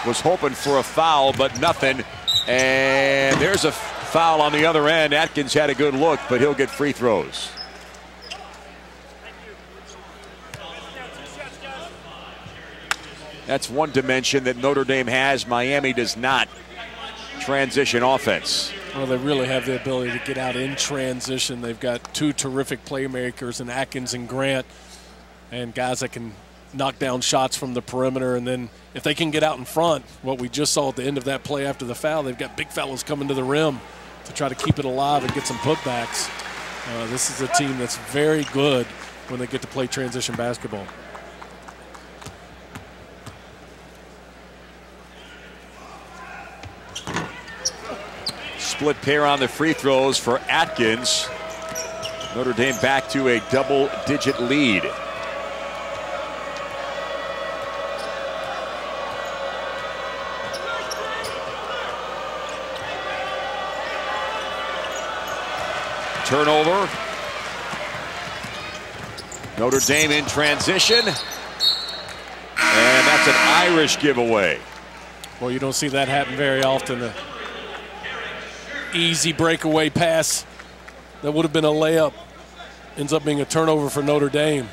was hoping for a foul, but nothing. And there's a foul on the other end. Atkins had a good look, but he'll get free throws. That's one dimension that Notre Dame has. Miami does not. Transition offense. Well, they really have the ability to get out in transition. They've got 2 terrific playmakers in Atkins and Grant, and guys that can knock down shots from the perimeter. And then if they can get out in front, what we just saw at the end of that play after the foul, they've got big fellas coming to the rim to try to keep it alive and get some putbacks. This is a team that's very good when they get to play transition basketball. Split pair on the free throws for Atkins. Notre Dame back to a double-digit lead. Turnover. Notre Dame in transition. And that's an Irish giveaway. Well, you don't see that happen very often. An easy breakaway pass that would have been a layup ends up being a turnover for Notre Dame.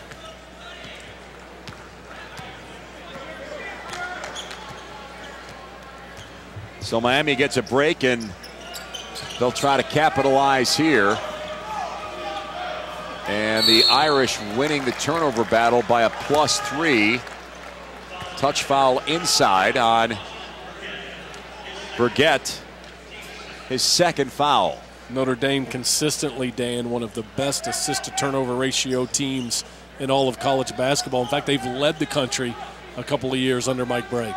So Miami gets a break, and they'll try to capitalize here. And the Irish winning the turnover battle by a +3. Touch foul inside on Burgett, his second foul. Notre Dame consistently, Dan, one of the best assist-to-turnover ratio teams in all of college basketball. In fact, they've led the country a couple of years under Mike Brey.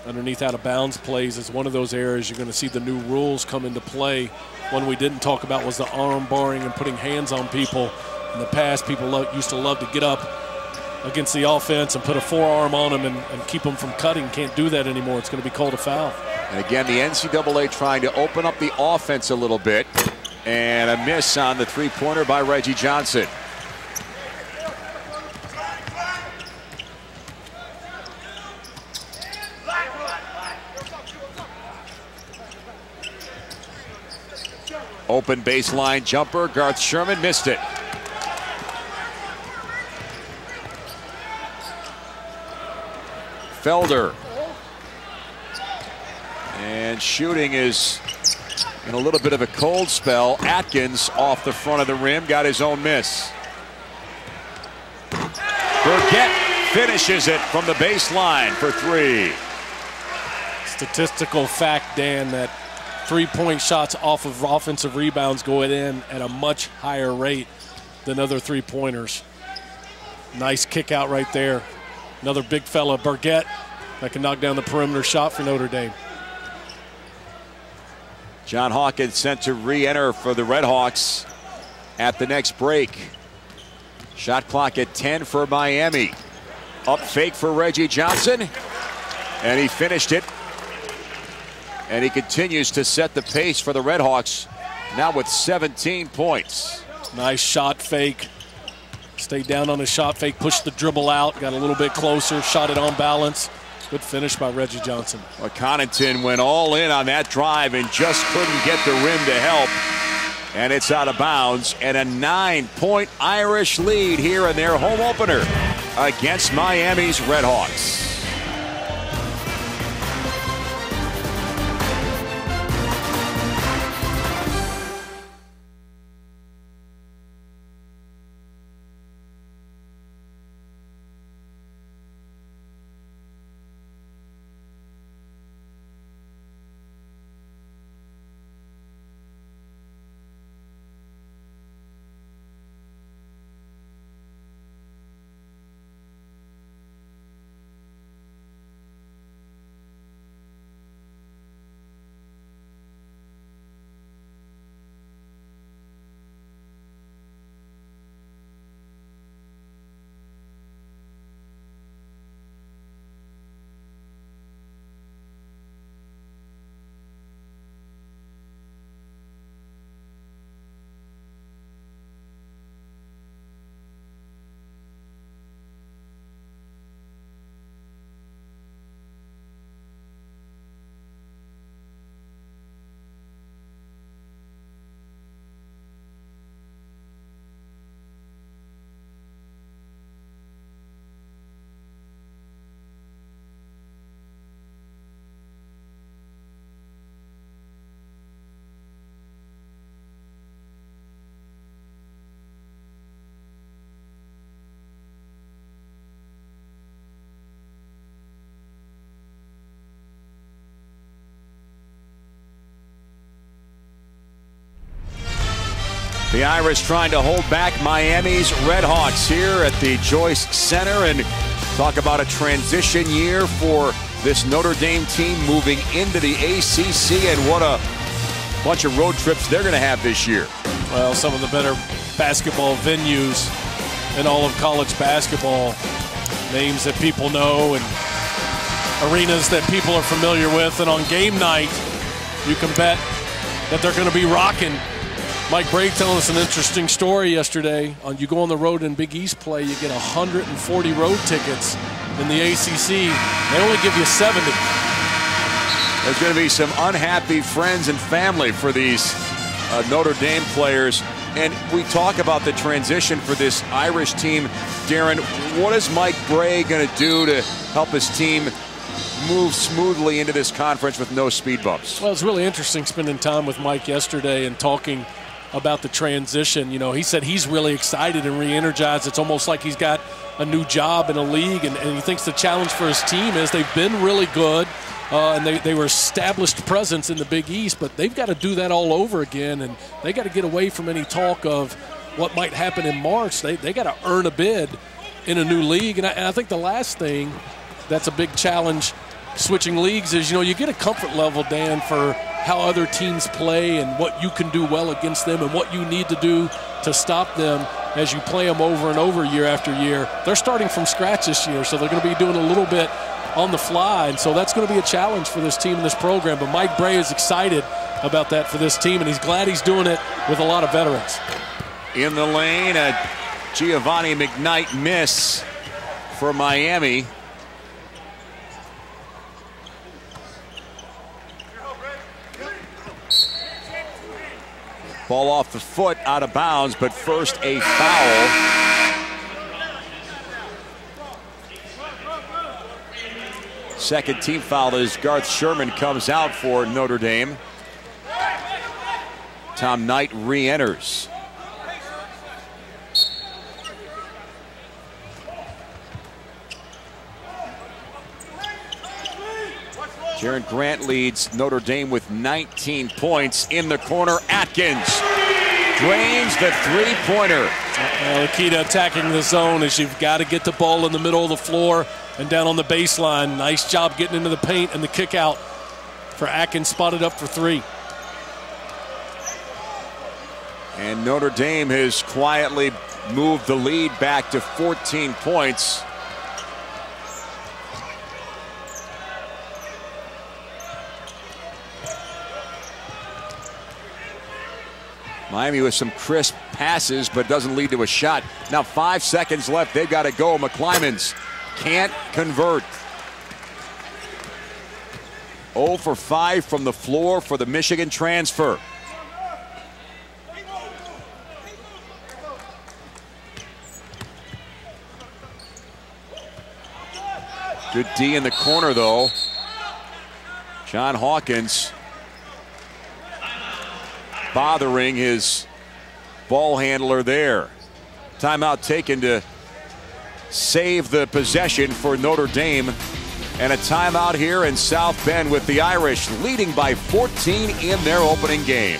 Underneath out-of-bounds plays is one of those areas you're going to see the new rules come into play. One we didn't talk about was the arm barring and putting hands on people. In the past, people used to love to get up against the offense and put a forearm on them and keep them from cutting. Can't do that anymore. It's going to be called a foul. And again, the NCAA trying to open up the offense a little bit. And a miss on the three-pointer by Reggie Johnson. Open baseline jumper. Garth Sherman missed it. Felder. And shooting is in a little bit of a cold spell. Atkins off the front of the rim, got his own miss. Burgett finishes it from the baseline for three. Statistical fact, Dan, that three-point shots off of offensive rebounds go in at a much higher rate than other three-pointers. Nice kick out right there. Another big fella, Burgett, that can knock down the perimeter shot for Notre Dame. John Hawkins sent to re-enter for the Red Hawks at the next break. Shot clock at 10 for Miami. Up fake for Reggie Johnson, and he finished it. And he continues to set the pace for the Red Hawks, now with 17 points. Nice shot fake. Stayed down on the shot fake, pushed the dribble out, got a little bit closer, shot it on balance. Good finish by Reggie Johnson. Well, Connaughton went all in on that drive and just couldn't get the rim to help. And it's out of bounds. And a 9-point Irish lead here in their home opener against Miami's Red Hawks. The Irish trying to hold back Miami's Red Hawks here at the Joyce Center, and talk about a transition year for this Notre Dame team moving into the ACC, and what a bunch of road trips they're going to have this year. Well, some of the better basketball venues in all of college basketball. Names that people know and arenas that people are familiar with, and on game night, you can bet that they're going to be rocking. Mike Brey telling us an interesting story yesterday. You go on the road in Big East play, you get 140 road tickets. In the ACC, they only give you 70. There's going to be some unhappy friends and family for these Notre Dame players And we talk about the transition for this Irish team. Darren, what is Mike Bray going to do to help his team move smoothly into this conference with no speed bumps? Well, it's really interesting spending time with Mike yesterday and talking about the transition. You know, he said he's really excited and re-energized. It's almost like he's got a new job in a league, and he thinks the challenge for his team is they've been really good, and they were established presence in the Big East, but they've got to do that all over again, and they got to get away from any talk of what might happen in March. They got to earn a bid in a new league, and I think the last thing that's a big challenge switching leagues is, you know, you get a comfort level, Dan, for how other teams play and what you can do well against them and what you need to do to stop them as you play them over and over year after year. They're starting from scratch this year, so they're going to be doing a little bit on the fly, and so that's going to be a challenge for this team and this program. But Mike Bray is excited about that for this team, and he's glad he's doing it with a lot of veterans. In the lane, a Giovanni McKnight miss for Miami. Ball off the foot, out of bounds, but first a foul. Second team foul as Garth Sherman comes out for Notre Dame. Tom Knight re-enters. Jaron Grant leads Notre Dame with 19 points. In the corner, Atkins drains the three-pointer. The key to attacking the zone is you've got to get the ball in the middle of the floor and down on the baseline. Nice job getting into the paint, and the kick out for Atkins, spotted up for three. And Notre Dame has quietly moved the lead back to 14 points. Miami with some crisp passes, but doesn't lead to a shot. Now 5 seconds left. They've got to go. McClymons can't convert. 0 for 5 from the floor for the Michigan transfer. Good D in the corner, though. John Hawkins bothering his ball handler there. Timeout taken to save the possession for Notre Dame. And a timeout here in South Bend with the Irish leading by 14 in their opening game.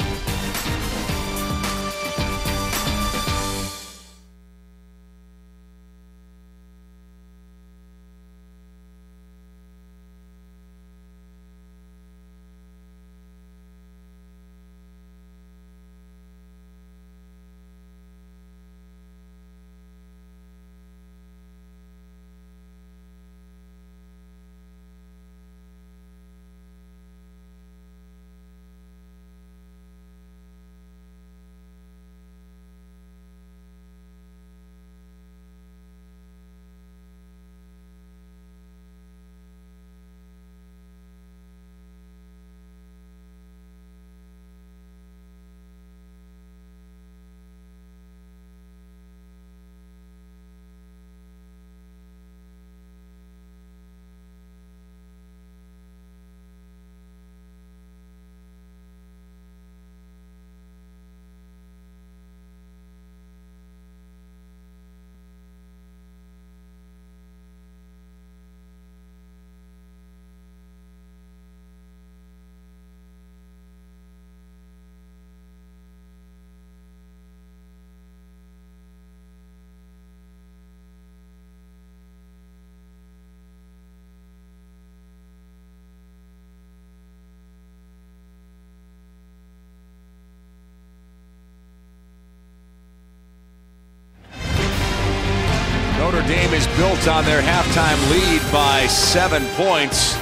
Notre Dame is built on their halftime lead by 7 points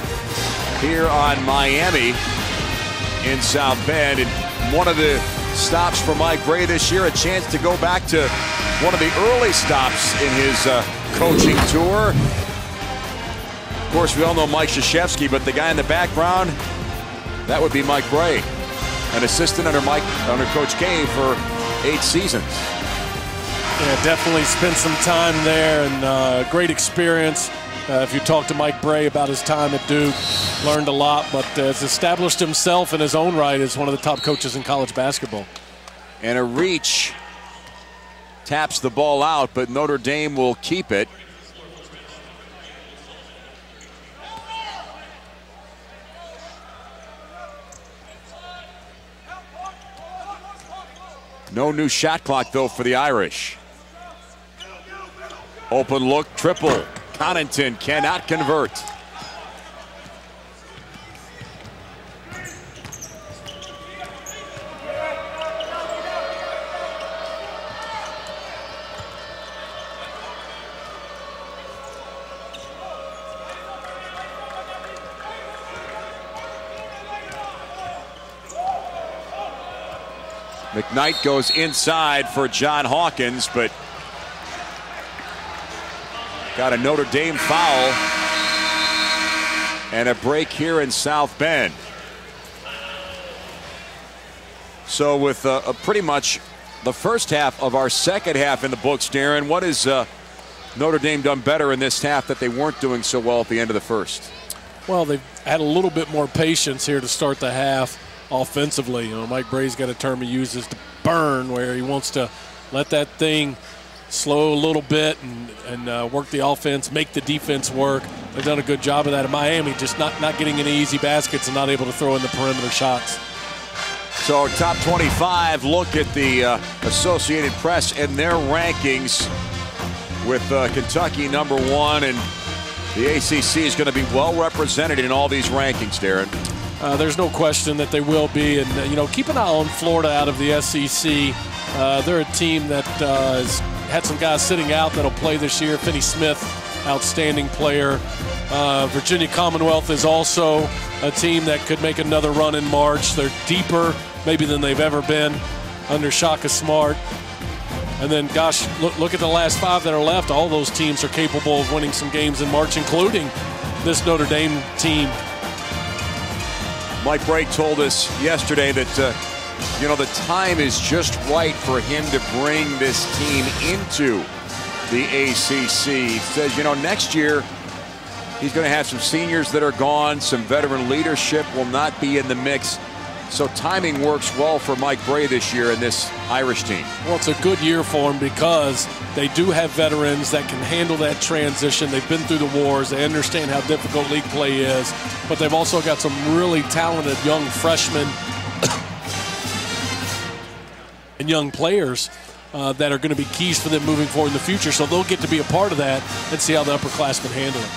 here on Miami in South Bend. And one of the stops for Mike Bray this year, a chance to go back to one of the early stops in his coaching tour. Of course, we all know Mike Krzyzewski, but the guy in the background, that would be Mike Bray, an assistant under Coach K for 8 seasons. Yeah, definitely spent some time there, and great experience. If you talk to Mike Bray about his time at Duke, learned a lot, but has established himself in his own right as one of the top coaches in college basketball. And a reach taps the ball out, but Notre Dame will keep it. No new shot clock, though, for the Irish. Open look, triple. Connaughton cannot convert. McKnight goes inside for John Hawkins, but got a Notre Dame foul and a break here in South Bend. So with pretty much the first half of our second half in the books, Darren, what has Notre Dame done better in this half that they weren't doing so well at the end of the first? Well, they've had a little bit more patience here to start the half offensively. You know, Mike Bray's got a term he uses to burn, where he wants to let that thing slow a little bit and work the offense, make the defense work. They've done a good job of that in Miami, just not getting any easy baskets and not able to throw in the perimeter shots. So our top 25 look at the Associated Press and their rankings with Kentucky #1, and the ACC is going to be well represented in all these rankings, Darren. There's no question that they will be, and you know, keep an eye on Florida out of the SEC. They're a team that has had some guys sitting out that'll play this year. Finney Smith, outstanding player. Virginia Commonwealth is also a team that could make another run in March. They're deeper maybe than they've ever been under Shaka Smart. And then, gosh, look at the last 5 that are left. All those teams are capable of winning some games in March, including this Notre Dame team. Mike Bray told us yesterday that, you know, the time is just right for him to bring this team into the ACC. He says, you know, next year he's going to have some seniors that are gone. Some veteran leadership will not be in the mix. So timing works well for Mike Bray this year in this Irish team. Well, it's a good year for him because they do have veterans that can handle that transition. They've been through the wars. They understand how difficult league play is. But they've also got some really talented young freshmen and young players that are going to be keys for them moving forward in the future. So they'll get to be a part of that and see how the upperclassmen handle it.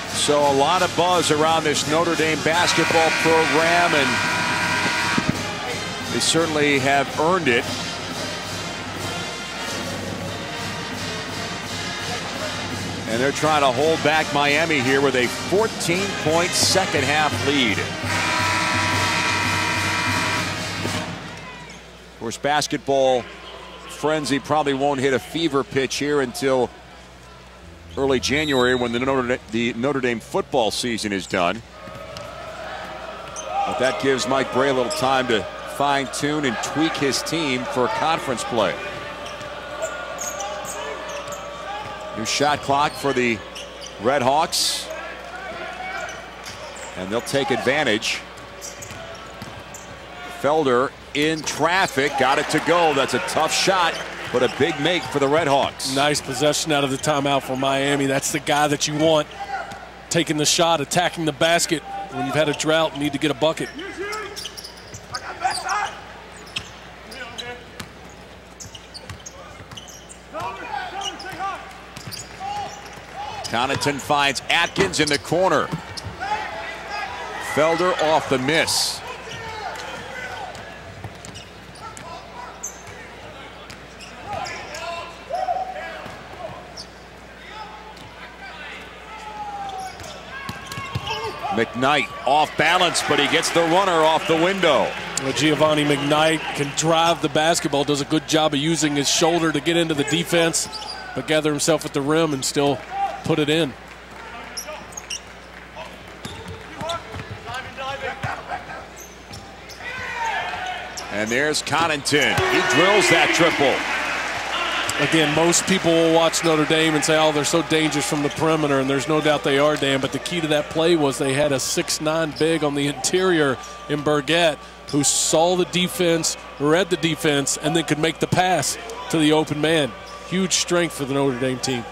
So a lot of buzz around this Notre Dame basketball program, and they certainly have earned it. And they're trying to hold back Miami here with a 14-point second half lead. Of course, basketball frenzy probably won't hit a fever pitch here until early January when the Notre Dame football season is done. But that gives Mike Bray a little time to fine-tune and tweak his team for conference play. New shot clock for the Red Hawks. And they'll take advantage. Felder in traffic, got it to go. That's a tough shot, but a big make for the Red Hawks. Nice possession out of the timeout for Miami. That's the guy that you want taking the shot, attacking the basket. When you've had a drought, you need to get a bucket. Connaughton finds Atkins in the corner. Felder off the miss. McKnight off balance, but he gets the runner off the window. Well, Giovanni McKnight can drive the basketball, does a good job of using his shoulder to get into the defense, but gather himself at the rim and still put it in. And there's Connaughton. He drills that triple. Again, most people will watch Notre Dame and say, oh, they're so dangerous from the perimeter, and there's no doubt they are, Dan. But the key to that play was they had a 6'9" big on the interior in Burgett who saw the defense, read the defense, and then could make the pass to the open man. Huge strength for the Notre Dame team.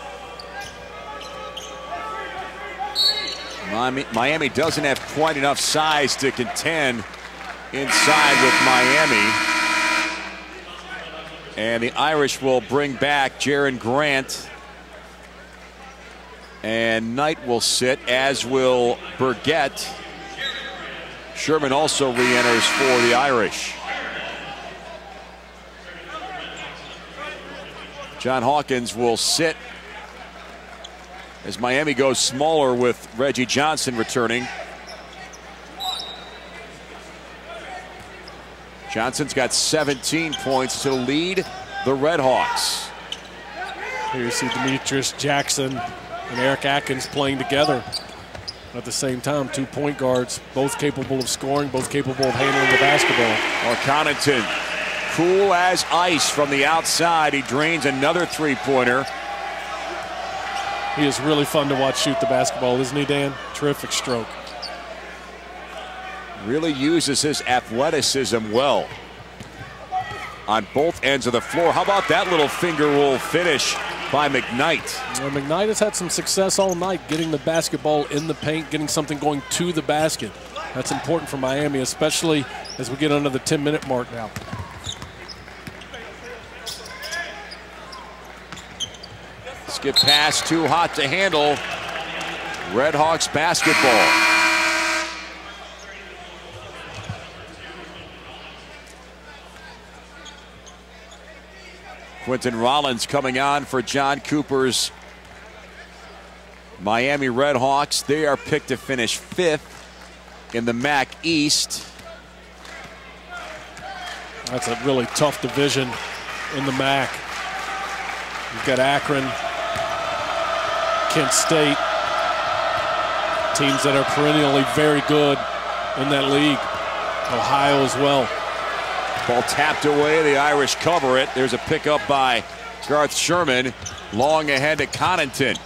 Miami doesn't have quite enough size to contend inside with Miami. And the Irish will bring back Jaron Grant. And Knight will sit, as will Burgett. Sherman also re-enters for the Irish. John Hawkins will sit as Miami goes smaller with Reggie Johnson returning. Johnson's got 17 points to lead the Red Hawks. Here you see Demetrius Jackson and Eric Atkins playing together at the same time. 2 point guards, both capable of scoring, both capable of handling the basketball. Connaughton, cool as ice from the outside. He drains another three-pointer. He is really fun to watch shoot the basketball, isn't he, Dan? Terrific stroke. Really uses his athleticism well on both ends of the floor. How about that little finger roll finish by McKnight? Well, McKnight has had some success all night getting the basketball in the paint, getting something going to the basket. That's important for Miami, especially as we get under the 10-minute mark now. Skip pass, too hot to handle. Red Hawks basketball. Quentin Rollins coming on for John Cooper's Miami Red Hawks. They are picked to finish 5th in the MAC East. That's a really tough division in the MAC. You've got Akron, Kent State, teams that are perennially very good in that league. Ohio as well. Ball tapped away. The Irish cover it. There's a pickup by Garth Sherman. Long ahead to Connaughton.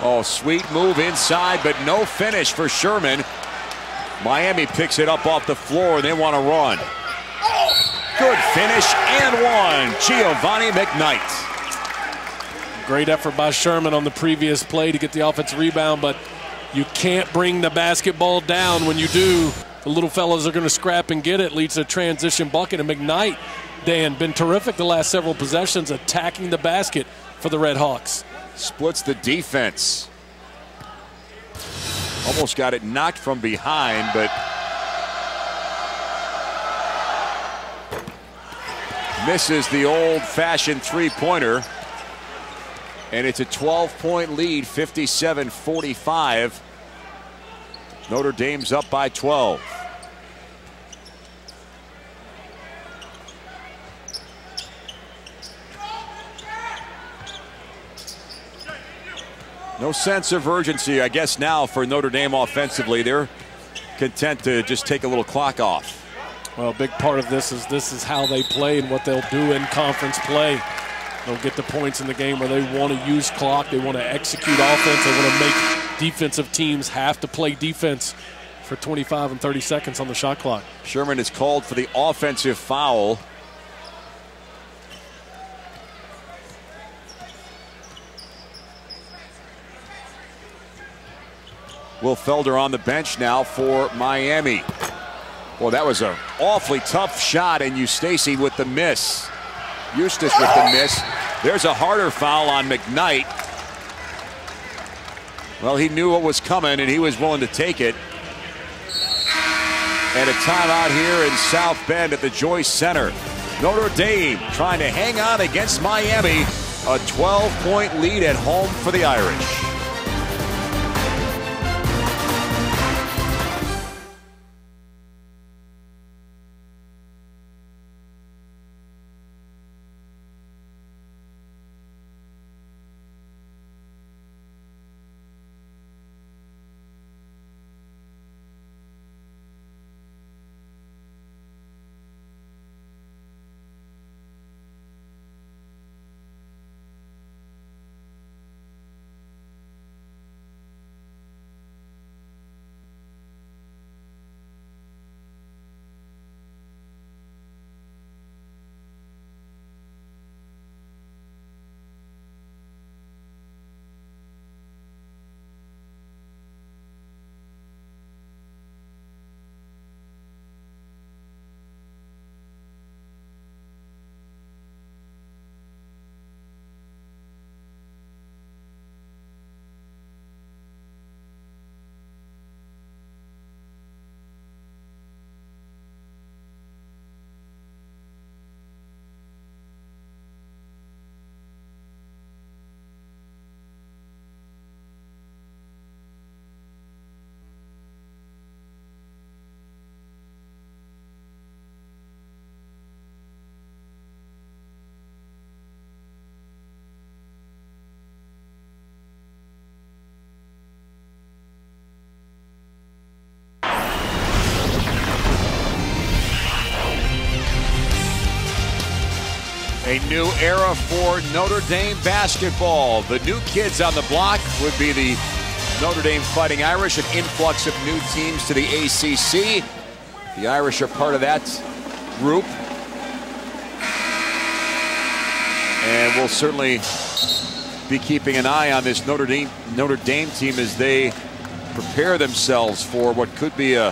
Oh, sweet move inside, but no finish for Sherman. Miami picks it up off the floor, and they want to run. Good finish and one. Giovanni McKnight. Great effort by Sherman on the previous play to get the offensive rebound, but you can't bring the basketball down. When you do, the little fellas are going to scrap and get it. Leads to a transition bucket. And McKnight, Dan, been terrific the last several possessions, attacking the basket for the Red Hawks. Splits the defense. Almost got it knocked from behind, but misses the old-fashioned three-pointer. And it's a 12-point lead, 57-45. Notre Dame's up by 12. No sense of urgency, I guess, now for Notre Dame offensively. They're content to just take a little clock off. Well, a big part of this is how they play and what they'll do in conference play. They'll get the points in the game where they want to use clock. They want to execute offense. They want to make defensive teams have to play defense for 25 and 30 seconds on the shot clock. Sherman is called for the offensive foul. Will Felder on the bench now for Miami. Well, that was an awfully tough shot, and Eustace with the miss. Eustace with the miss. There's a harder foul on McKnight. Well, he knew what was coming, and he was willing to take it. And a timeout here in South Bend at the Joyce Center. Notre Dame trying to hang on against Miami. A 12-point lead at home for the Irish. A new era for Notre Dame basketball. The new kids on the block would be the Notre Dame Fighting Irish, an influx of new teams to the ACC. The Irish are part of that group. And we'll certainly be keeping an eye on this Notre Dame team as they prepare themselves for what could be a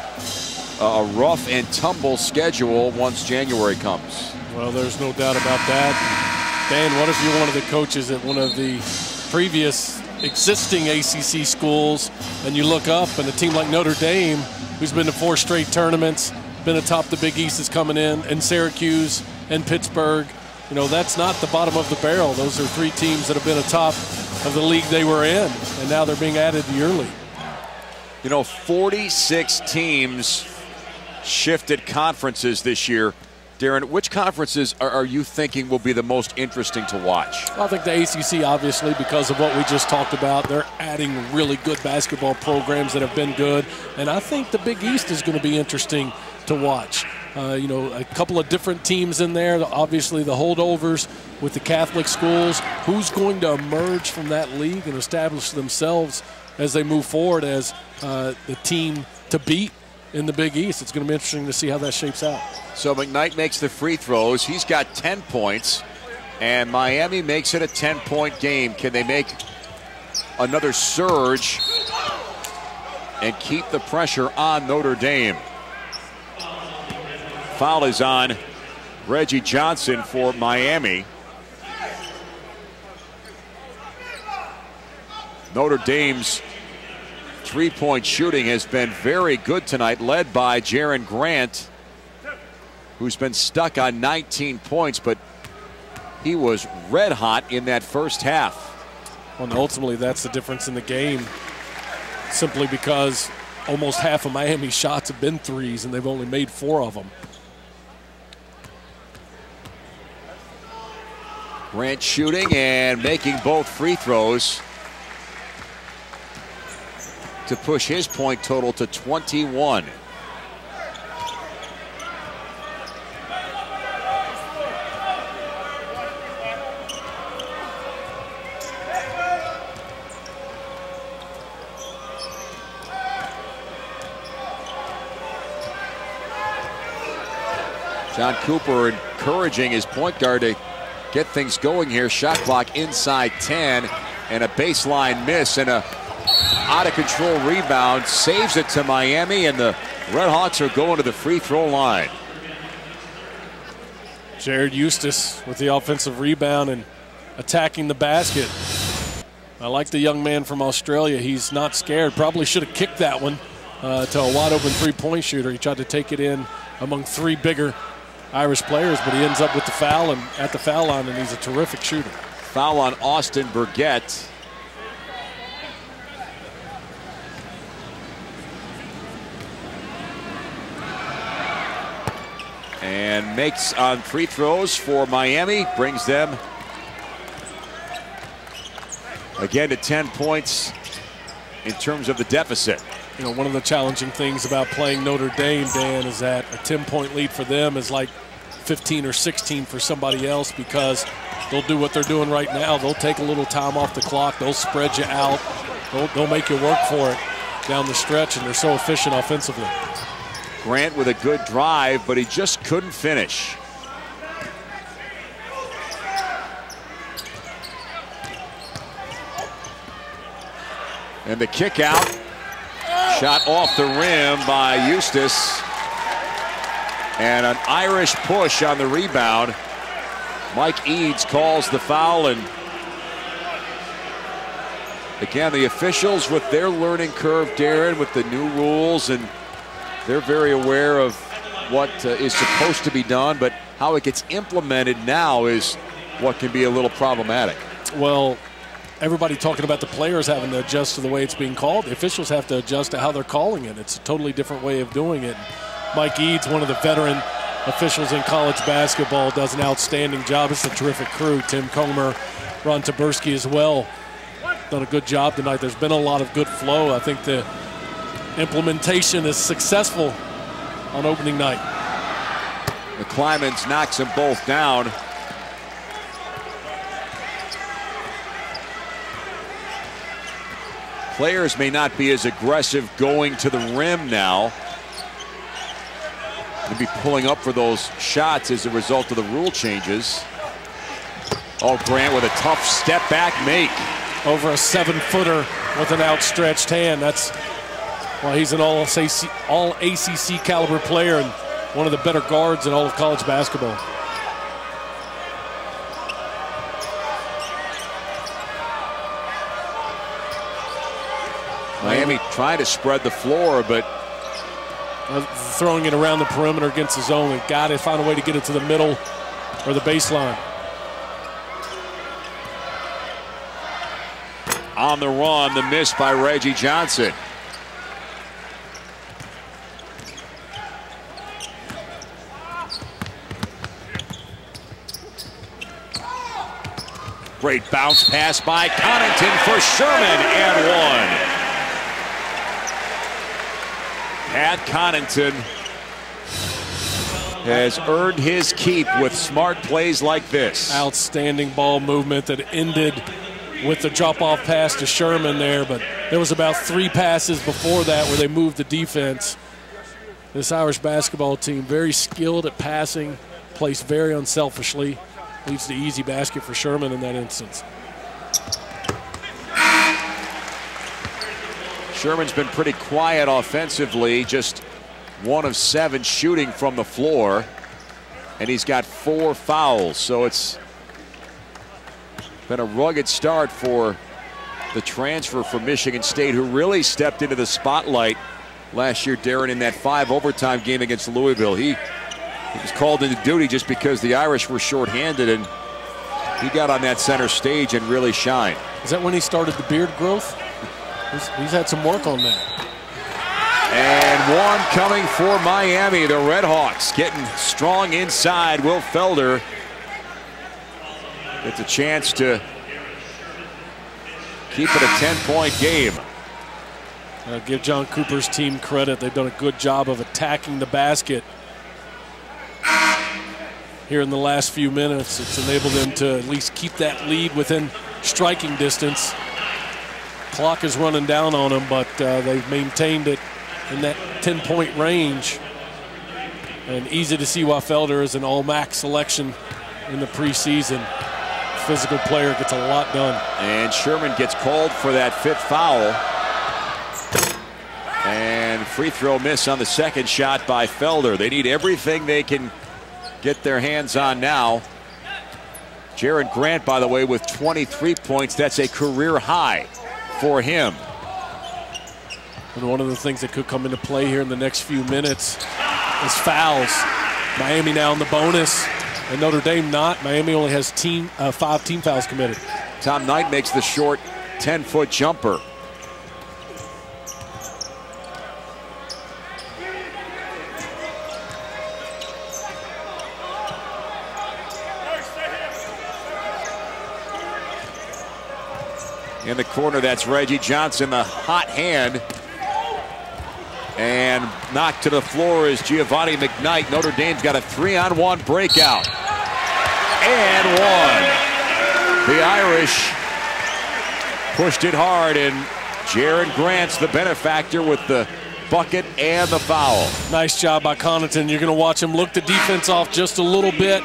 rough and tumble schedule once January comes. Well, there's no doubt about that. Dan, what if you're one of the coaches at one of the previous existing ACC schools and you look up and a team like Notre Dame, who's been to 4 straight tournaments, been atop the Big East, is coming in, and Syracuse and Pittsburgh, you know, that's not the bottom of the barrel. Those are 3 teams that have been atop of the league they were in, and now they're being added to your league. You know, 46 teams shifted conferences this year. Darren, which conferences are you thinking will be the most interesting to watch? Well, I think the ACC, obviously, because of what we just talked about. They're adding really good basketball programs that have been good. And I think the Big East is going to be interesting to watch. You know, a couple of different teams in there. Obviously, the holdovers with the Catholic schools. Who's going to emerge from that league and establish themselves as they move forward as the team to beat in the Big East? It's going to be interesting to see how that shapes out. So McKnight makes the free throws. He's got 10 points, and Miami makes it a 10-point game. Can they make another surge and keep the pressure on Notre Dame? Foul is on Reggie Johnson for Miami. Notre Dame's three-point shooting has been very good tonight, led by Jaren Grant, who's been stuck on 19 points, but he was red hot in that first half. Well, and ultimately, that's the difference in the game, simply because almost half of Miami's shots have been threes, and they've only made 4 of them. Grant shooting and making both free throws to push his point total to 21. John Cooper encouraging his point guard to get things going here. Shot clock inside 10, and a baseline miss and a out-of-control rebound. Saves it to Miami, and the Redhawks are going to the free throw line. Jared Eustace with the offensive rebound and attacking the basket. I like the young man from Australia. He's not scared. Probably should have kicked that one to a wide-open three-point shooter. He tried to take it in among 3 bigger Irish players, but he ends up with the foul and at the foul line, and he's a terrific shooter. Foul on Austin Burgett. And makes on free throws for Miami, brings them again to 10 points in terms of the deficit. You know, one of the challenging things about playing Notre Dame, Dan, is that a 10-point lead for them is like 15 or 16 for somebody else, because they'll do what they're doing right now. They'll take a little time off the clock. They'll spread you out. They'll make you work for it down the stretch, and they're so efficient offensively. Grant with a good drive, but he just couldn't finish. And the kick out. Shot off the rim by Eustace. And an Irish push on the rebound. Mike Eads calls the foul, and again, the officials with their learning curve, Darren, with the new rules, and they're very aware of what is supposed to be done, but how it gets implemented now is what can be a little problematic. Well, everybody talking about the players having to adjust to the way it's being called. The officials have to adjust to how they're calling it. It's a totally different way of doing it. Mike Eads, one of the veteran officials in college basketball, does an outstanding job. It's a terrific crew. Tim Comer, Ron Taberski as well, done a good job tonight. There's been a lot of good flow. I think the implementation is successful on opening night. The Clymans knocks them both down. Players may not be as aggressive going to the rim now. They'll be pulling up for those shots as a result of the rule changes. Oh, Grant with a tough step back make. Over a 7-footer with an outstretched hand. That's why he's an all ACC caliber player and one of the better guards in all of college basketball. Miami trying to spread the floor, but throwing it around the perimeter against the zone. They've got to find a way to get it to the middle or the baseline. On the run, the miss by Reggie Johnson. Great bounce pass by Connaughton for Sherman and one. Pat Connaughton has earned his keep with smart plays like this. Outstanding ball movement that ended with the drop-off pass to Sherman there, but there was about 3 passes before that where they moved the defense. This Irish basketball team, very skilled at passing, plays very unselfishly. Leads the easy basket for Sherman in that instance. Sherman's been pretty quiet offensively, just 1 of 7 shooting from the floor, and he's got 4 fouls, so it's been a rugged start for the transfer from Michigan State, who really stepped into the spotlight last year, Darren, in that 5 overtime game against Louisville. He was called into duty just because the Irish were shorthanded, and he got on that center stage and really shined. Is that when he started the beard growth? He's had some work on that. And one coming for Miami. The Redhawks getting strong inside. Will Felder gets a chance to keep it a 10-point game. Give John Cooper's team credit. They've done a good job of attacking the basket here in the last few minutes. It's enabled them to at least keep that lead within striking distance. Clock is running down on them, but they've maintained it in that 10-point range. And easy to see why Felder is an all-MAC selection in the preseason. Physical player, gets a lot done. And Sherman gets called for that 5th foul. And free throw miss on the second shot by Felder. They need everything they can get their hands on now. Jaron Grant, by the way, with 23 points. That's a career high for him. And one of the things that could come into play here in the next few minutes is fouls. Miami now in the bonus, and Notre Dame not. Miami only has 5 team fouls committed. Tom Knight makes the short 10-foot jumper. In the corner, that's Reggie Johnson, the hot hand. And knocked to the floor is Giovanni McKnight. Notre Dame's got a 3-on-1 breakout. And one. The Irish pushed it hard, and Jaron Grant's the benefactor with the bucket and the foul. Nice job by Connaughton. You're going to watch him look the defense off just a little bit.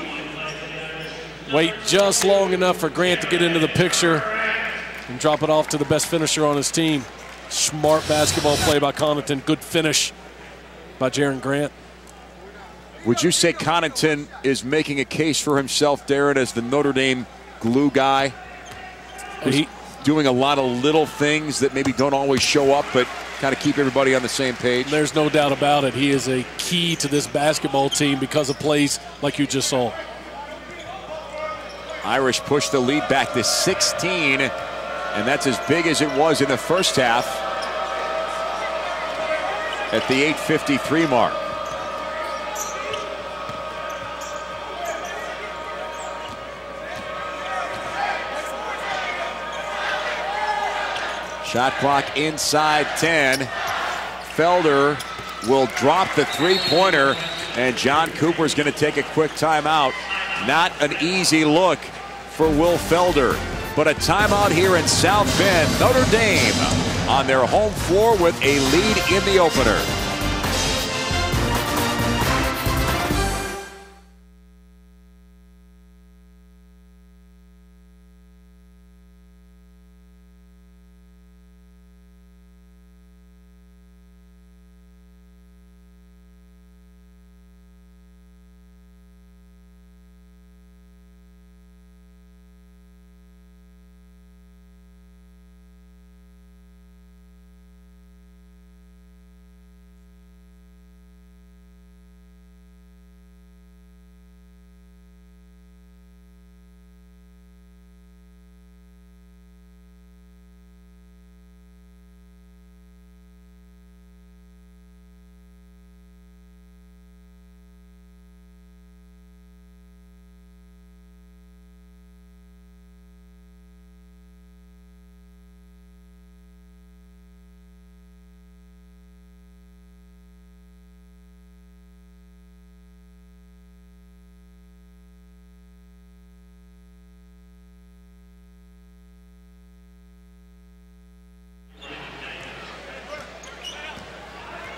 Wait just long enough for Grant to get into the picture and drop it off to the best finisher on his team. Smart basketball play by Connaughton. Good finish by Jaron Grant. Would you say Connaughton is making a case for himself, Darren, as the Notre Dame glue guy? He's doing a lot of little things that maybe don't always show up, but kind of keep everybody on the same page. There's no doubt about it. He is a key to this basketball team because of plays like you just saw. Irish push the lead back to 16, and that's as big as it was in the first half at the 8:53 mark. Shot clock inside 10. Felder will drop the three-pointer, and John Cooper's going to take a quick timeout. Not an easy look for Will Felder, but a timeout here in South Bend. Notre Dame on their home floor with a lead in the opener.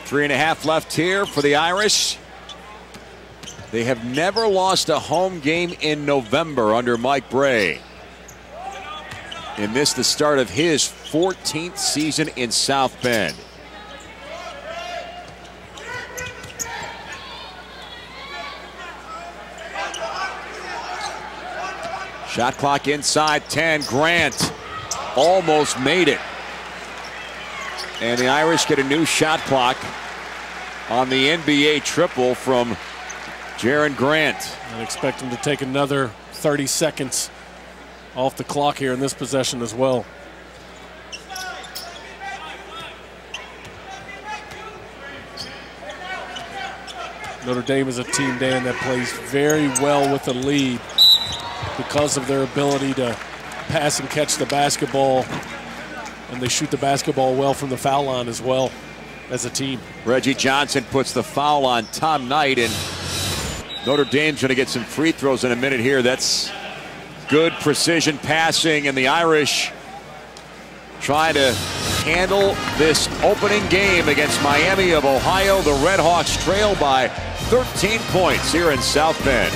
Three and a half left here for the Irish. They have never lost a home game in November under Mike Bray. And this the start of his 14th season in South Bend. Shot clock inside 10. Grant almost made it. And the Irish get a new shot clock on the NBA triple from Jaron Grant. I expect him to take another 30 seconds off the clock here in this possession as well. Notre Dame is a team, Dan, that plays very well with the lead because of their ability to pass and catch the basketball. And they shoot the basketball well from the foul line as well as a team. Reggie Johnson puts the foul on Tom Knight, and Notre Dame's going to get some free throws in a minute here. That's good precision passing, and the Irish try to handle this opening game against Miami of Ohio. The Red Hawks trail by 13 points here in South Bend.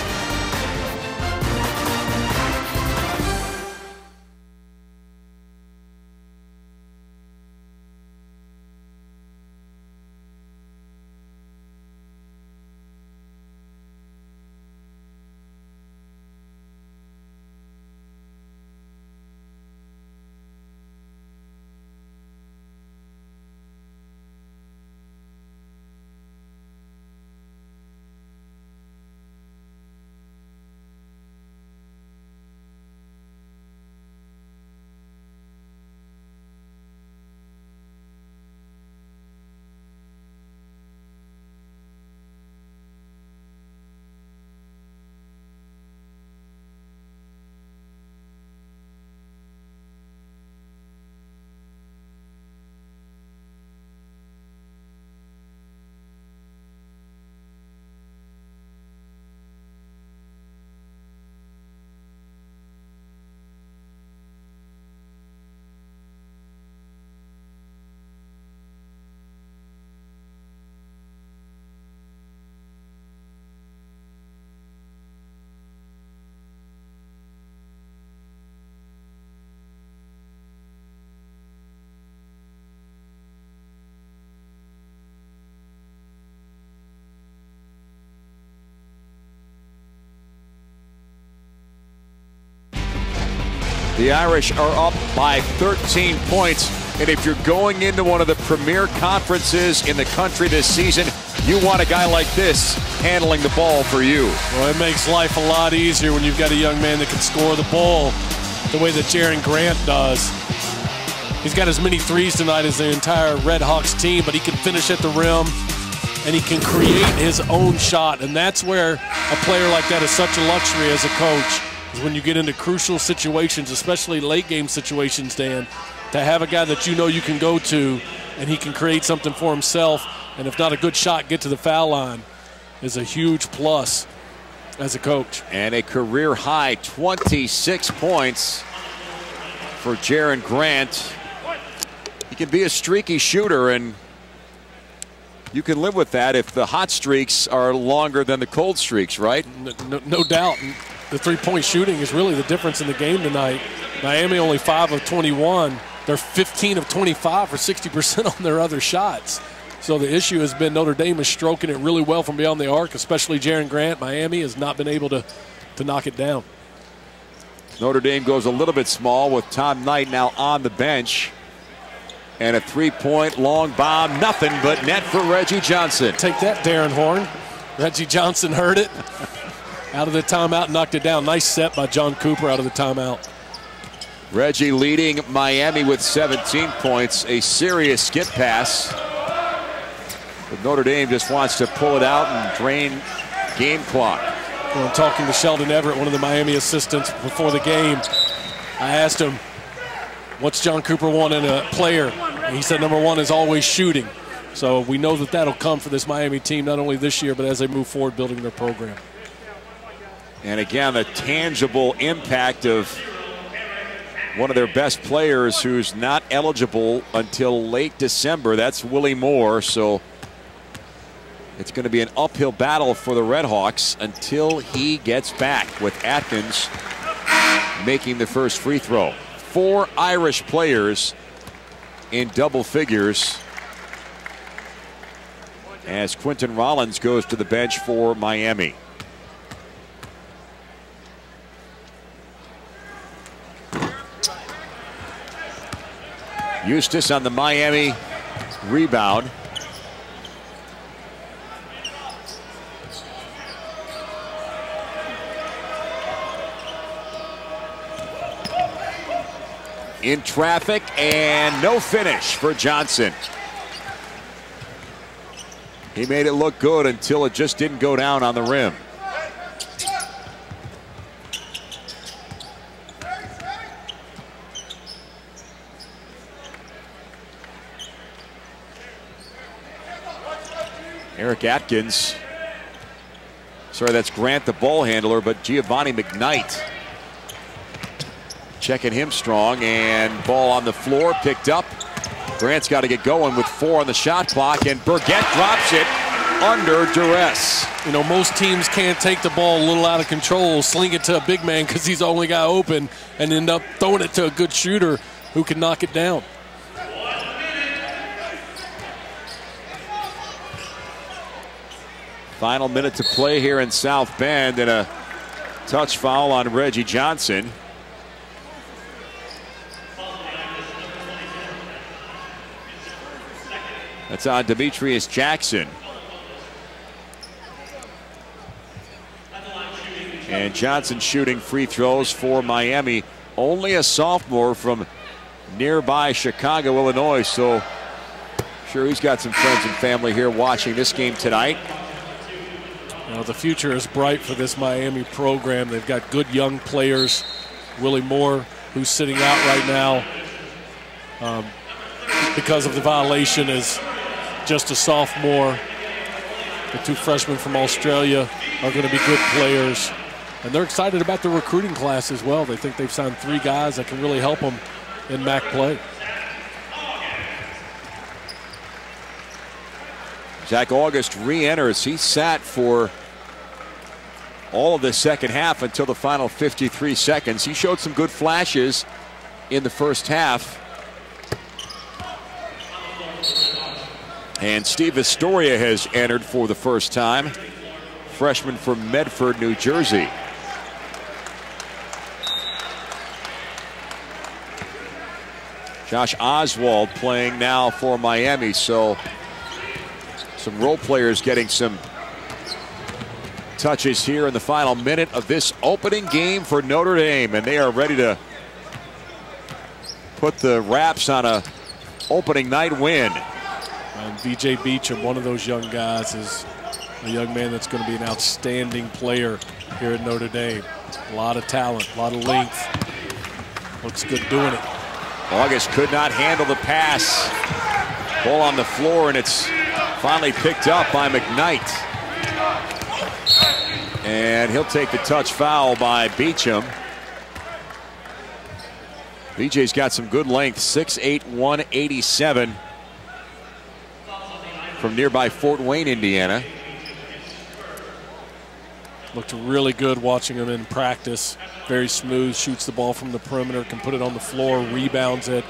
The Irish are up by 13 points. And if you're going into one of the premier conferences in the country this season, you want a guy like this handling the ball for you. Well, it makes life a lot easier when you've got a young man that can score the ball the way that Jaron Grant does. He's got as many threes tonight as the entire Red Hawks team, but he can finish at the rim, and he can create his own shot. And that's where a player like that is such a luxury as a coach, is when you get into crucial situations, especially late game situations, Dan, to have a guy that you know you can go to and he can create something for himself, and if not a good shot, get to the foul line, is a huge plus as a coach. And a career high 26 points for Jaron Grant. He can be a streaky shooter, and you can live with that if the hot streaks are longer than the cold streaks, right? No doubt. The three-point shooting is really the difference in the game tonight. Miami only 5 of 21. They're 15 of 25 for 60% on their other shots. So the issue has been Notre Dame is stroking it really well from beyond the arc, especially Jaren Grant. Miami has not been able to knock it down. Notre Dame goes a little bit small with Tom Knight now on the bench. And a three-point long bomb, nothing but net for Reggie Johnson. Take that, Darren Horn. Reggie Johnson heard it. Out of the timeout, knocked it down. Nice set by John Cooper out of the timeout. Reggie leading Miami with 17 points. A serious skip pass. But Notre Dame just wants to pull it out and drain game clock. Well, I'm talking to Sheldon Everett, one of the Miami assistants, before the game. I asked him, what's John Cooper want in a player? And he said number one is always shooting. So we know that that'll come for this Miami team, not only this year, but as they move forward building their program. And again, the tangible impact of one of their best players who's not eligible until late December. That's Willie Moore. So it's going to be an uphill battle for the Redhawks until he gets back, with Atkins making the first free throw. 4 Irish players in double figures as Quentin Rollins goes to the bench for Miami. Eustace on the Miami rebound. In traffic, and no finish for Johnson. He made it look good until it just didn't go down on the rim. Eric Atkins. Sorry, that's Grant, the ball handler, but Giovanni McKnight checking him strong, and ball on the floor, picked up. Grant's got to get going with 4 on the shot clock, and Burgett drops it under duress. You know, most teams can't take the ball a little out of control, sling it to a big man because he's the only guy open, and end up throwing it to a good shooter who can knock it down. Final minute to play here in South Bend, and a touch foul on Reggie Johnson. That's on Demetrius Jackson. And Johnson shooting free throws for Miami. Only a sophomore from nearby Chicago, Illinois. So sure he's got some friends and family here watching this game tonight. Well, the future is bright for this Miami program. They've got good young players. Willie Moore, who's sitting out right now because of the violation, is just a sophomore. The 2 freshmen from Australia are going to be good players. And they're excited about the recruiting class as well. They think they've signed 3 guys that can really help them in MAC play. Zach August re-enters. He sat for all of the second half until the final 53 seconds. He showed some good flashes in the first half. And Steve Astoria has entered for the first time. Freshman from Medford, New Jersey. Josh Oswald playing now for Miami. So some role players getting some touches here in the final minute of this opening game for Notre Dame. And they are ready to put the wraps on a opening night win. And V.J. Beacham, one of those young guys, is a young man that's going to be an outstanding player here at Notre Dame. A lot of talent, a lot of length. Looks good doing it. August could not handle the pass. Ball on the floor, and it's finally picked up by McKnight. And he'll take the touch foul by Beacham. BJ's got some good length, 6'8", 187 from nearby Fort Wayne, Indiana. Looked really good watching him in practice. Very smooth, shoots the ball from the perimeter, can put it on the floor, rebounds it.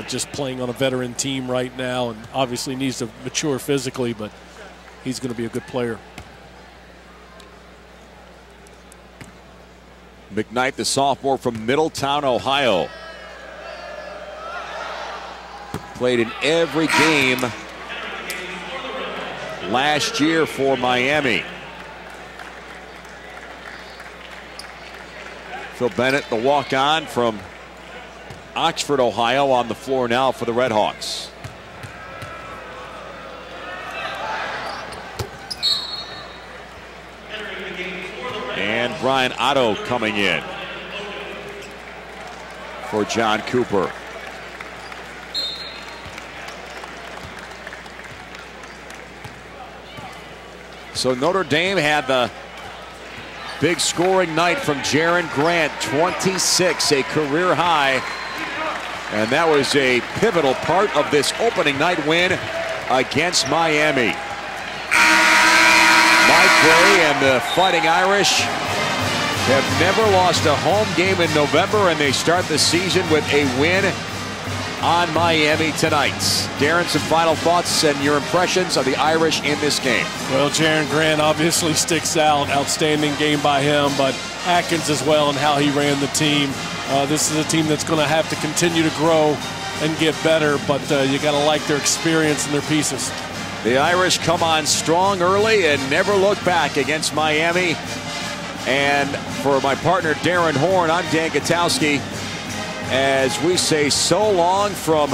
Just playing on a veteran team right now, and obviously needs to mature physically, but he's going to be a good player. McKnight, the sophomore from Middletown, Ohio. Played in every game last year for Miami. Phil Bennett, the walk-on from Oxford, Ohio, on the floor now for the Redhawks. And Brian Otto coming in for John Cooper. So Notre Dame had the big scoring night from Jaren Grant, 26, a career high. And that was a pivotal part of this opening night win against Miami. Mike Gray and the Fighting Irish have never lost a home game in November, and they start the season with a win on Miami tonight. Darren, some final thoughts and your impressions of the Irish in this game. Well, Jaren Grant obviously sticks out. Outstanding game by him, but Atkins as well and how he ran the team. This is a team that's going to have to continue to grow and get better, but you got to like their experience and their pieces. The Irish come on strong early and never look back against Miami. And for my partner Darren Horn, I'm Dan Gutowski. As we say so long from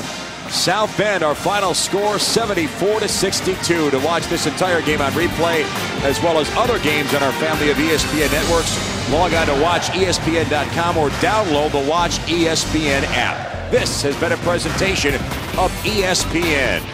South Bend, our final score 74-62. To watch this entire game on replay, as well as other games on our family of ESPN networks, log on to watchespn.com or download the Watch ESPN app. This has been a presentation of ESPN.